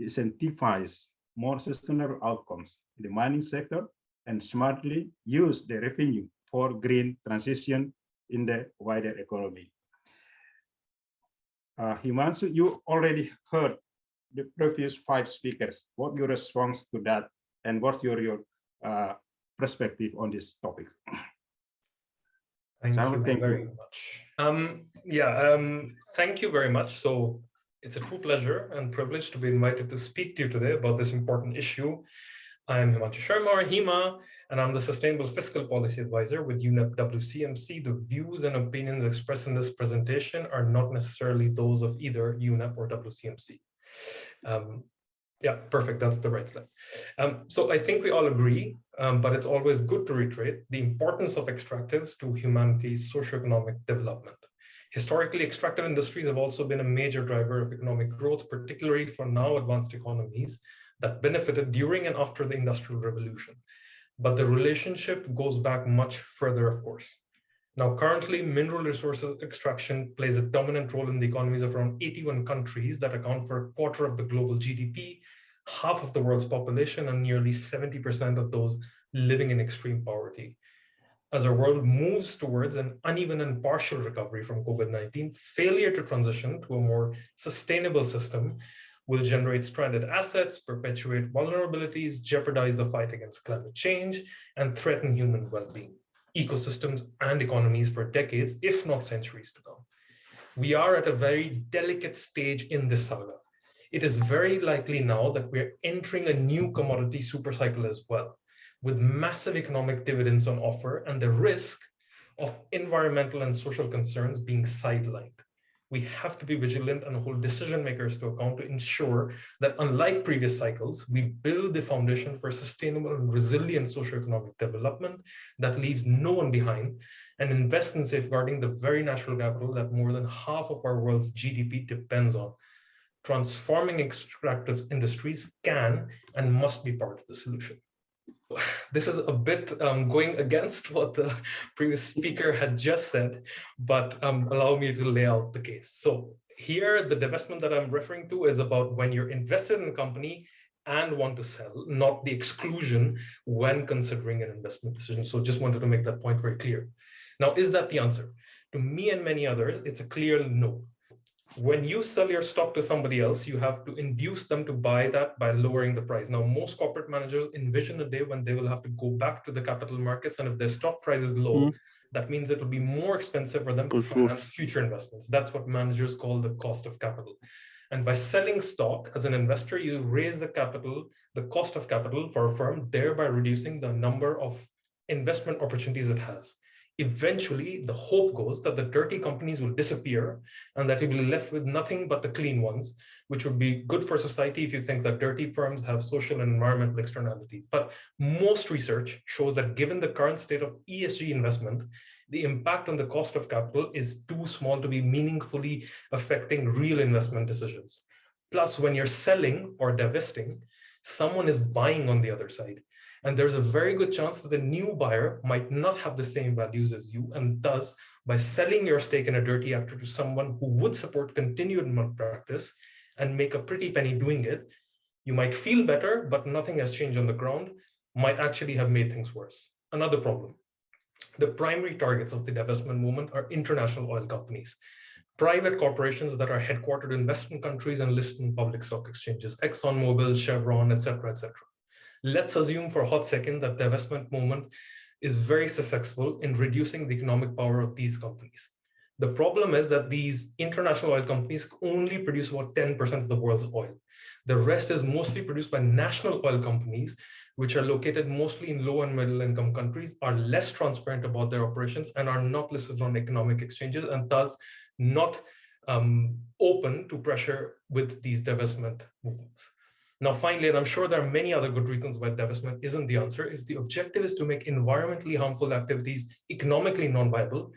incentivize more sustainable outcomes in the mining sector and smartly use the revenue for green transition in the wider economy. Himanshu, you already heard the previous 5 speakers. What's your response to that, and what's your perspective on this topic? Thank you very much. Thank you very much. So it's a true pleasure and privilege to be invited to speak to you today about this important issue. I'm Himanshu Sharma, or Hima, and I'm the Sustainable Fiscal Policy Advisor with UNEP WCMC. The views and opinions expressed in this presentation are not necessarily those of either UNEP or WCMC. Yeah, perfect, that's the right slide. So I think we all agree, but it's always good to reiterate the importance of extractives to humanity's socioeconomic development. Historically, extractive industries have also been a major driver of economic growth, particularly for now advanced economies that benefited during and after the Industrial Revolution. But the relationship goes back much further, of course. Now, currently, mineral resources extraction plays a dominant role in the economies of around 81 countries that account for 1/4 of the global GDP, half of the world's population, and nearly 70% of those living in extreme poverty. As our world moves towards an uneven and partial recovery from COVID-19, failure to transition to a more sustainable system will generate stranded assets, perpetuate vulnerabilities, jeopardize the fight against climate change, and threaten human well-being, ecosystems, and economies for decades, if not centuries to come. We are at a very delicate stage in this saga. It is very likely now that we're entering a new commodity supercycle as well, with massive economic dividends on offer and the risk of environmental and social concerns being sidelined. We have to be vigilant and hold decision makers to account to ensure that, unlike previous cycles, we build the foundation for sustainable and resilient socioeconomic development that leaves no one behind, and invest in safeguarding the very natural capital that more than half of our world's GDP depends on. Transforming extractive industries can and must be part of the solution. This is a bit going against what the previous speaker had just said, but allow me to lay out the case. So here, the divestment that I'm referring to is about when you're invested in a company and want to sell, not the exclusion when considering an investment decision. So just wanted to make that point very clear. Now, is that the answer? To me and many others, it's a clear no. When you sell your stock to somebody else, you have to induce them to buy that by lowering the price. Now, most corporate managers envision a day when they will have to go back to the capital markets, and if their stock price is low, that means it will be more expensive for them to finance future investments. That's what managers call the cost of capital. And by selling stock as an investor, you raise the capital, the cost of capital for a firm, thereby reducing the number of investment opportunities it has. Eventually, the hope goes that the dirty companies will disappear and that you'll be left with nothing but the clean ones, which would be good for society if you think that dirty firms have social and environmental externalities. But most research shows that given the current state of ESG investment, the impact on the cost of capital is too small to be meaningfully affecting real investment decisions. Plus, when you're selling or divesting, someone is buying on the other side. And there's a very good chance that the new buyer might not have the same values as you, and thus, by selling your stake in a dirty actor to someone who would support continued malpractice and make a pretty penny doing it, you might feel better, but nothing has changed on the ground, might actually have made things worse. Another problem. The primary targets of the divestment movement are international oil companies, private corporations that are headquartered in Western countries and listed in public stock exchanges, ExxonMobil, Chevron, etc., etc. Let's assume for a hot second that the divestment movement is very successful in reducing the economic power of these companies. The problem is that these international oil companies only produce about 10% of the world's oil. The rest is mostly produced by national oil companies which are located mostly in low and middle income countries, are less transparent about their operations and are not listed on economic exchanges, and thus not open to pressure with these divestment movements. Now, finally, and I'm sure there are many other good reasons why divestment isn't the answer, if the objective is to make environmentally harmful activities economically non-viable,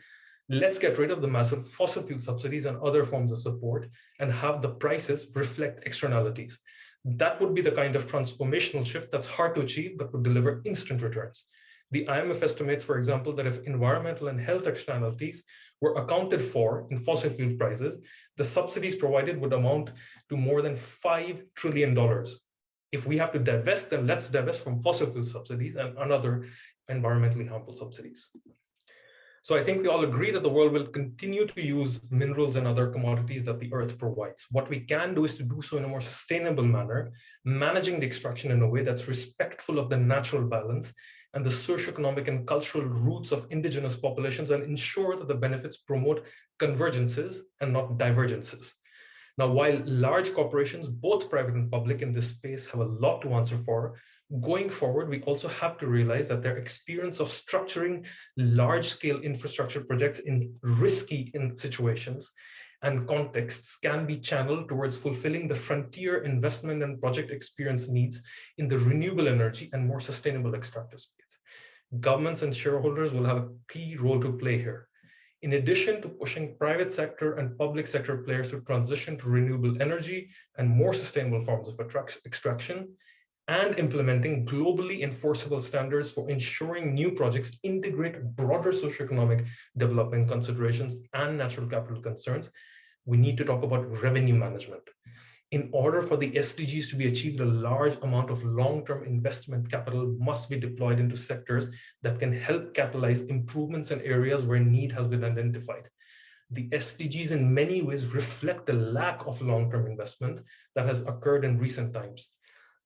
let's get rid of the massive fossil fuel subsidies and other forms of support and have the prices reflect externalities. That would be the kind of transformational shift that's hard to achieve, but would deliver instant returns. The IMF estimates, for example, that if environmental and health externalities were accounted for in fossil fuel prices, the subsidies provided would amount to more than $5 trillion. If we have to divest, then let's divest from fossil fuel subsidies and other environmentally harmful subsidies. So I think we all agree that the world will continue to use minerals and other commodities that the earth provides. What we can do is to do so in a more sustainable manner, managing the extraction in a way that's respectful of the natural balance and the socioeconomic and cultural roots of indigenous populations, and ensure that the benefits promote convergences and not divergences. Now, while large corporations, both private and public in this space, have a lot to answer for, going forward, we also have to realize that their experience of structuring large-scale infrastructure projects in risky situations and contexts can be channeled towards fulfilling the frontier investment and project experience needs in the renewable energy and more sustainable extractive space. Governments and shareholders will have a key role to play here. In addition to pushing private sector and public sector players to transition to renewable energy and more sustainable forms of extraction, and implementing globally enforceable standards for ensuring new projects integrate broader socioeconomic development considerations and natural capital concerns, we need to talk about revenue management. In order for the SDGs to be achieved, a large amount of long-term investment capital must be deployed into sectors that can help catalyze improvements in areas where need has been identified. The SDGs in many ways reflect the lack of long-term investment that has occurred in recent times.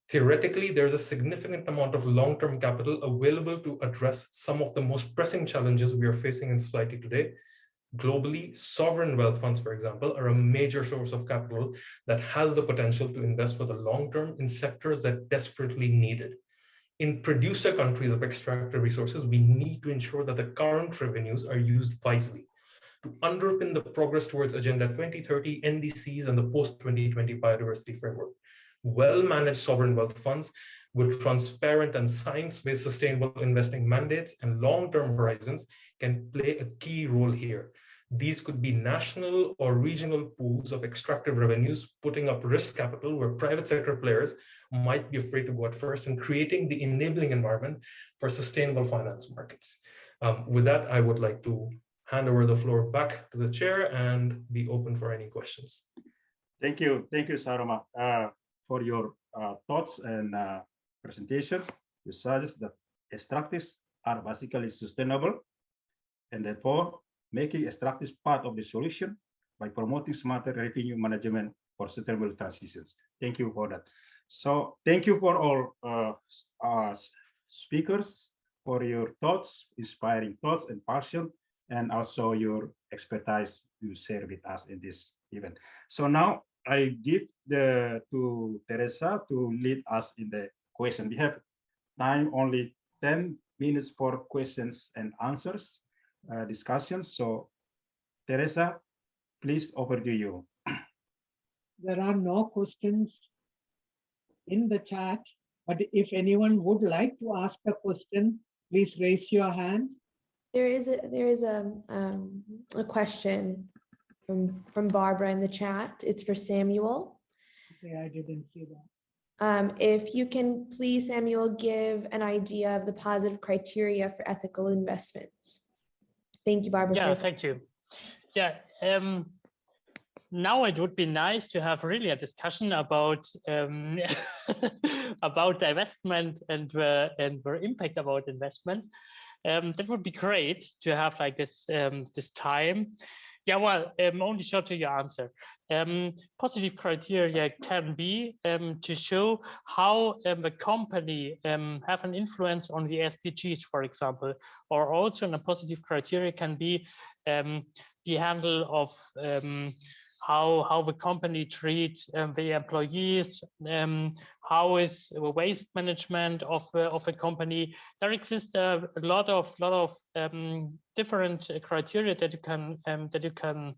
Theoretically, there's a significant amount of long-term capital available to address some of the most pressing challenges we are facing in society today. Globally, sovereign wealth funds, for example, are a major source of capital that has the potential to invest for the long term in sectors that desperately need it. In producer countries of extractive resources, we need to ensure that the current revenues are used wisely to underpin the progress towards Agenda 2030, NDCs, and the post-2020 biodiversity framework. Well-managed sovereign wealth funds with transparent and science-based sustainable investing mandates and long-term horizons can play a key role here. These could be national or regional pools of extractive revenues, putting up risk capital where private sector players might be afraid to go at first, and creating the enabling environment for sustainable finance markets. With that, I would like to hand over the floor back to the chair and be open for any questions. Thank you, Saroma, for your thoughts and presentation. You suggest that extractives are basically sustainable, and therefore making extractives part of the solution by promoting smarter revenue management for sustainable transitions. Thank you for that. So thank you for all speakers for your thoughts, inspiring thoughts and passion, and also your expertise you share with us in this event. So now I give to Teresa to lead us in the question. We have time only 10 minutes for questions and answers discussions. So Teresa, please, over to you. There are no questions in the chat, but if anyone would like to ask a question, please raise your hand. There is a question from Barbara in the chat. It's for Samuel. Okay, I didn't see that. If you can please, Samuel, give an idea of the positive criteria for ethical investments. Thank you, Barbara. Yeah, thank you. Yeah, now it would be nice to have really a discussion about about divestment and the impact about investment. That would be great to have like this this time. Yeah, well, only short to your answer. Positive criteria can be to show how the company have an influence on the SDGs, for example, or also a positive criteria can be the handle of how the company treats the employees, how is the waste management of a company. There exists a lot of different criteria that you can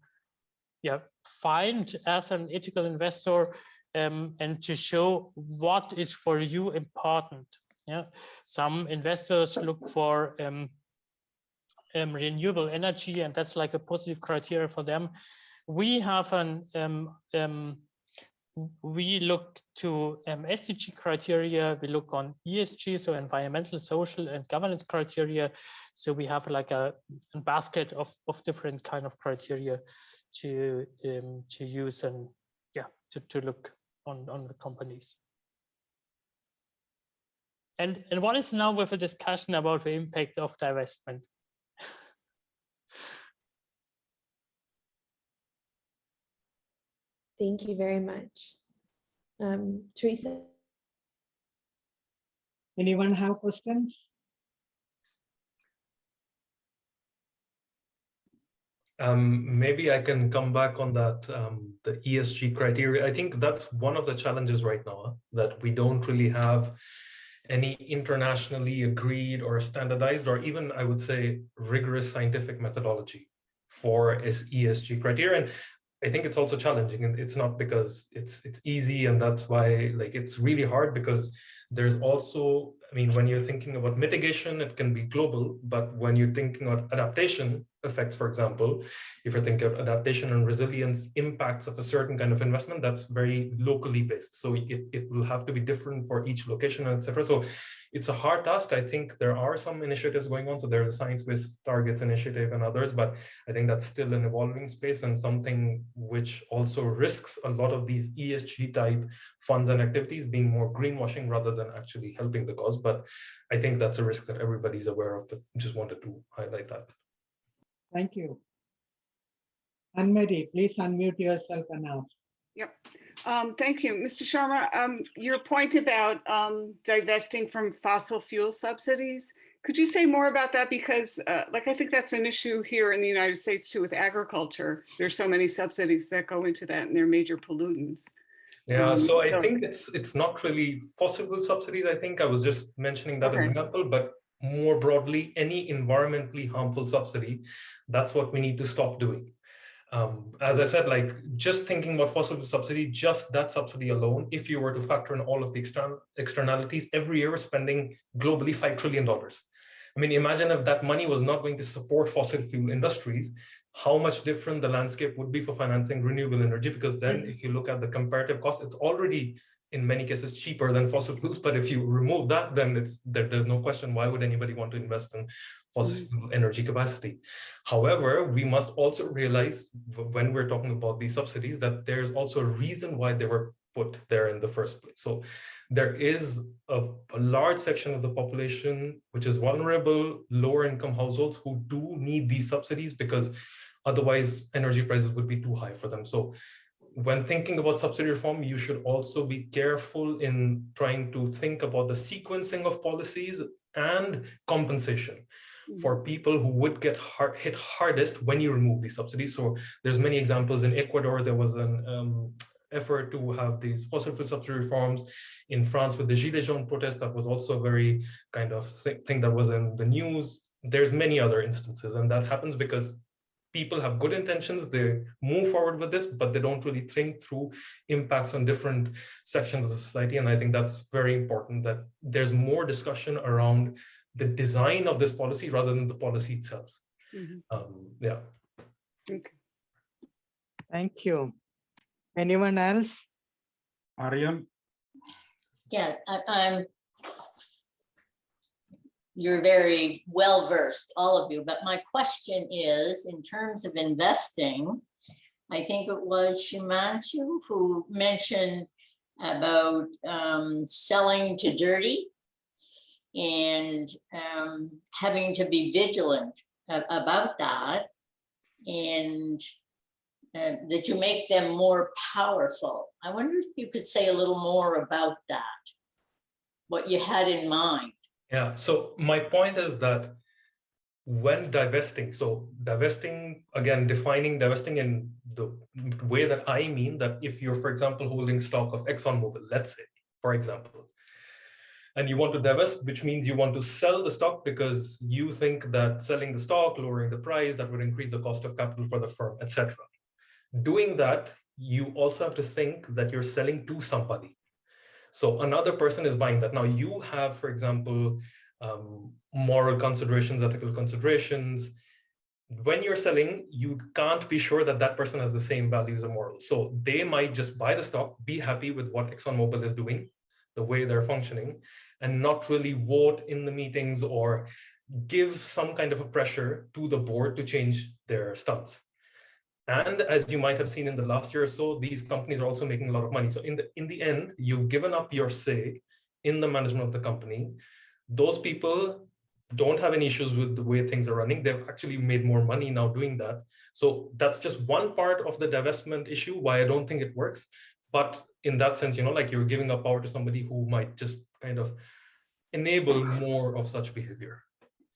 find as an ethical investor, and to show what is for you important. Yeah, some investors look for renewable energy, and that's like a positive criteria for them. We have we look to SDG criteria. We look on ESG, so environmental, social, and governance criteria. So we have like a basket of different kind of criteria to use and to look on the companies. And what is now with a discussion about the impact of divestment? Thank you very much. Teresa? Anyone have questions? Maybe I can come back on that, the ESG criteria. I think that's one of the challenges right now, that we don't really have any internationally agreed or standardized, or even I would say rigorous scientific methodology for ESG criteria. And I think it's also challenging, and it's not because it's easy, and that's why like it's really hard, because there's also, I mean, when you're thinking about mitigation, it can be global, but when you're thinking about adaptation effects, for example, if you're thinking of adaptation and resilience impacts of a certain kind of investment, that's very locally based. So it will have to be different for each location, etc. So it's a hard task. I think there are some initiatives going on. So there's a Science-Based Targets Initiative and others, but I think that's still an evolving space, and something which also risks a lot of these ESG type funds and activities being more greenwashing rather than actually helping the cause. But I think that's a risk that everybody's aware of, but just wanted to highlight that. Thank you. Anne-Marie, please unmute yourself and ask. Yep. Thank you. Mr. Sharma, your point about divesting from fossil fuel subsidies, could you say more about that? Because like, I think that's an issue here in the United States too with agriculture. There's so many subsidies that go into that, and they're major pollutants. Yeah, so I think it's not really fossil fuel subsidies. I think I was just mentioning that as an example, but more broadly, any environmentally harmful subsidy, that's what we need to stop doing. As I said, like just thinking about fossil fuel subsidy, just that subsidy alone, if you were to factor in all of the externalities, every year we're spending globally $5 trillion. I mean, imagine if that money was not going to support fossil fuel industries, how much different the landscape would be for financing renewable energy, because then if you look at the comparative cost, it's already in many cases cheaper than fossil fuels. But if you remove that, then there's no question, why would anybody want to invest in fossil fuel energy capacity? However, we must also realize when we're talking about these subsidies that there's also a reason why they were put there in the first place. So there is a large section of the population which is vulnerable, lower income households who do need these subsidies, because otherwise energy prices would be too high for them. So when thinking about subsidy reform, you should also be careful in trying to think about the sequencing of policies and compensation for people who would get hit hardest when you remove these subsidies. So there's many examples. In Ecuador, there was an effort to have these fossil fuel subsidy reforms. In France, with the Gilets jaunes protest, that was also a very kind of thing that was in the news. There's many other instances, and that happens because people have good intentions, they move forward with this, but they don't really think through impacts on different sections of the society. And I think that's very important, that there's more discussion around the design of this policy rather than the policy itself. Yeah. Okay. Thank you. Anyone else? Aryan? Yeah, you're very well versed, all of you, but my question is, in terms of investing, I think it was Shimanshu who mentioned about selling to dirty and having to be vigilant about that, and that you make them more powerful. I wonder if you could say a little more about that, what you had in mind. Yeah, so my point is that when divesting, so divesting, again, defining divesting in the way that I mean, that if you're, for example, holding stock of ExxonMobil, let's say, for example, and you want to divest, which means you want to sell the stock because you think that selling the stock, lowering the price, that would increase the cost of capital for the firm, etc. Doing that, you also have to think that you're selling to somebody. So another person is buying that. Now you have, for example, moral considerations, ethical considerations. When you're selling, you can't be sure that that person has the same values or morals. So they might just buy the stock, be happy with what ExxonMobil is doing, the way they're functioning, and not really vote in the meetings or give some kind of a pressure to the board to change their stance. And as you might have seen in the last year or so, these companies are also making a lot of money. So in the end, you've given up your say in the management of the company. Those people don't have any issues with the way things are running. They've actually made more money now doing that. So that's just one part of the divestment issue, why I don't think it works. But in that sense, like you're giving up power to somebody who might just kind of enable more of such behavior.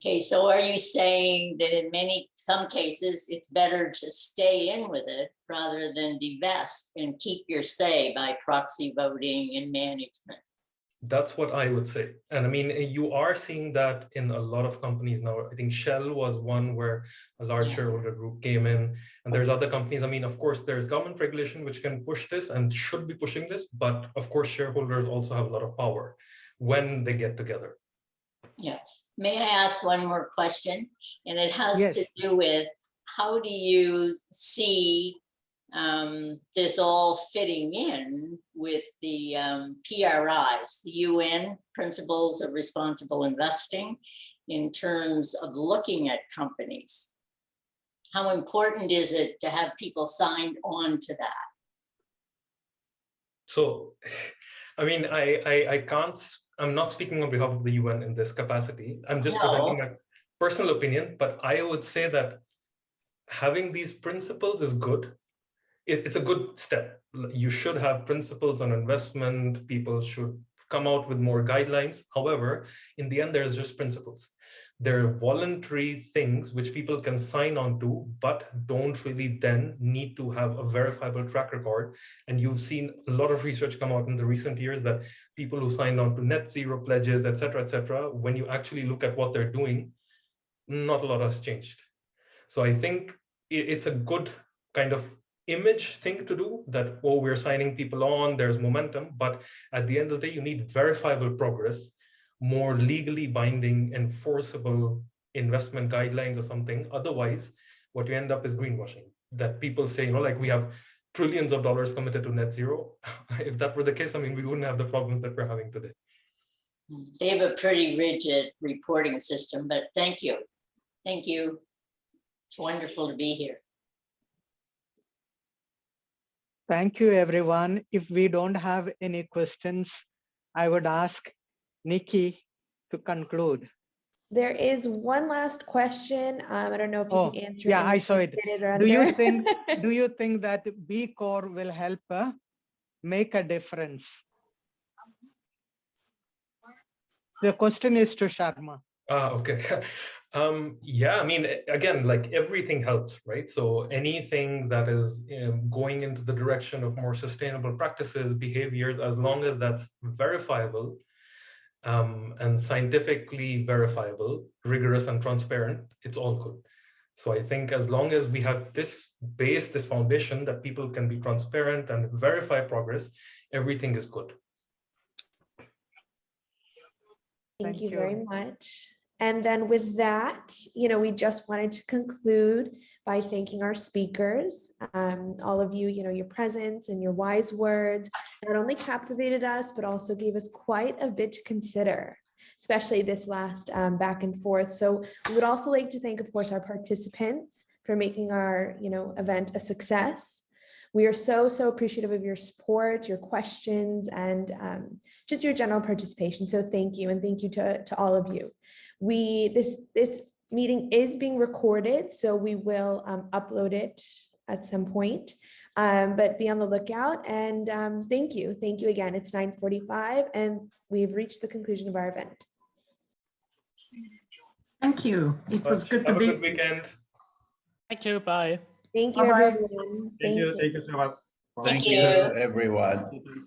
Okay, so are you saying that in some cases, it's better to stay in with it rather than divest and keep your say by proxy voting and management? That's what I would say. And I mean, you are seeing that in a lot of companies now. I think Shell was one where a large shareholder group came in, and there's other companies. I mean, of course, there's government regulation which can push this and should be pushing this, but of course, shareholders also have a lot of power when they get together. Yeah. May I ask one more question? And it has to do with, how do you see this all fitting in with the PRIs, the UN Principles of Responsible Investing, in terms of looking at companies? How important is it to have people signed on to that? So, I mean, I'm not speaking on behalf of the UN in this capacity. I'm just presenting my personal opinion, but I would say that having these principles is good. It's a good step. You should have principles on investment. People should come out with more guidelines. However, in the end, there's just principles. They're voluntary things which people can sign on to, but don't really then need to have a verifiable track record. And you've seen a lot of research come out in the recent years that people who signed on to net zero pledges, et cetera, when you actually look at what they're doing, not a lot has changed. So I think it's a good kind of image thing to do, that, oh, we're signing people on, there's momentum, but at the end of the day, you need verifiable progress, more legally binding, enforceable investment guidelines or something. Otherwise, what you end up is greenwashing, that people say, like we have trillions of dollars committed to net zero. If that were the case, I mean, we wouldn't have the problems that we're having today. They have a pretty rigid reporting system, but thank you. Thank you. It's wonderful to be here. Thank you, everyone. If we don't have any questions, I would ask Nikki to conclude. There is one last question. I don't know if you can answer. Yeah, I saw it. Do you think that B Corp will help make a difference? The question is to Sharma. Okay. Yeah, I mean, again, like everything helps, right? So anything that is going into the direction of more sustainable practices, behaviors, as long as that's verifiable and scientifically verifiable, rigorous and transparent, it's all good. So I think as long as we have this base, this foundation that people can be transparent and verify progress, everything is good. Thank you very much. And then with that, we just wanted to conclude by thanking our speakers. All of you, your presence and your wise words not only captivated us, but also gave us quite a bit to consider, especially this last back and forth. So we would also like to thank, of course, our participants for making our, event a success. We are so appreciative of your support, your questions, and just your general participation. So thank you, and thank you to all of you. This meeting is being recorded, so we will upload it at some point, but be on the lookout. And thank you again. It's 9:45, and we've reached the conclusion of our event. Thank you. It was good to Have a be. good weekend. Thank you. Bye. Thank you, Bye-bye. everyone. Thank you so much. Thank for you, your everyone. participation.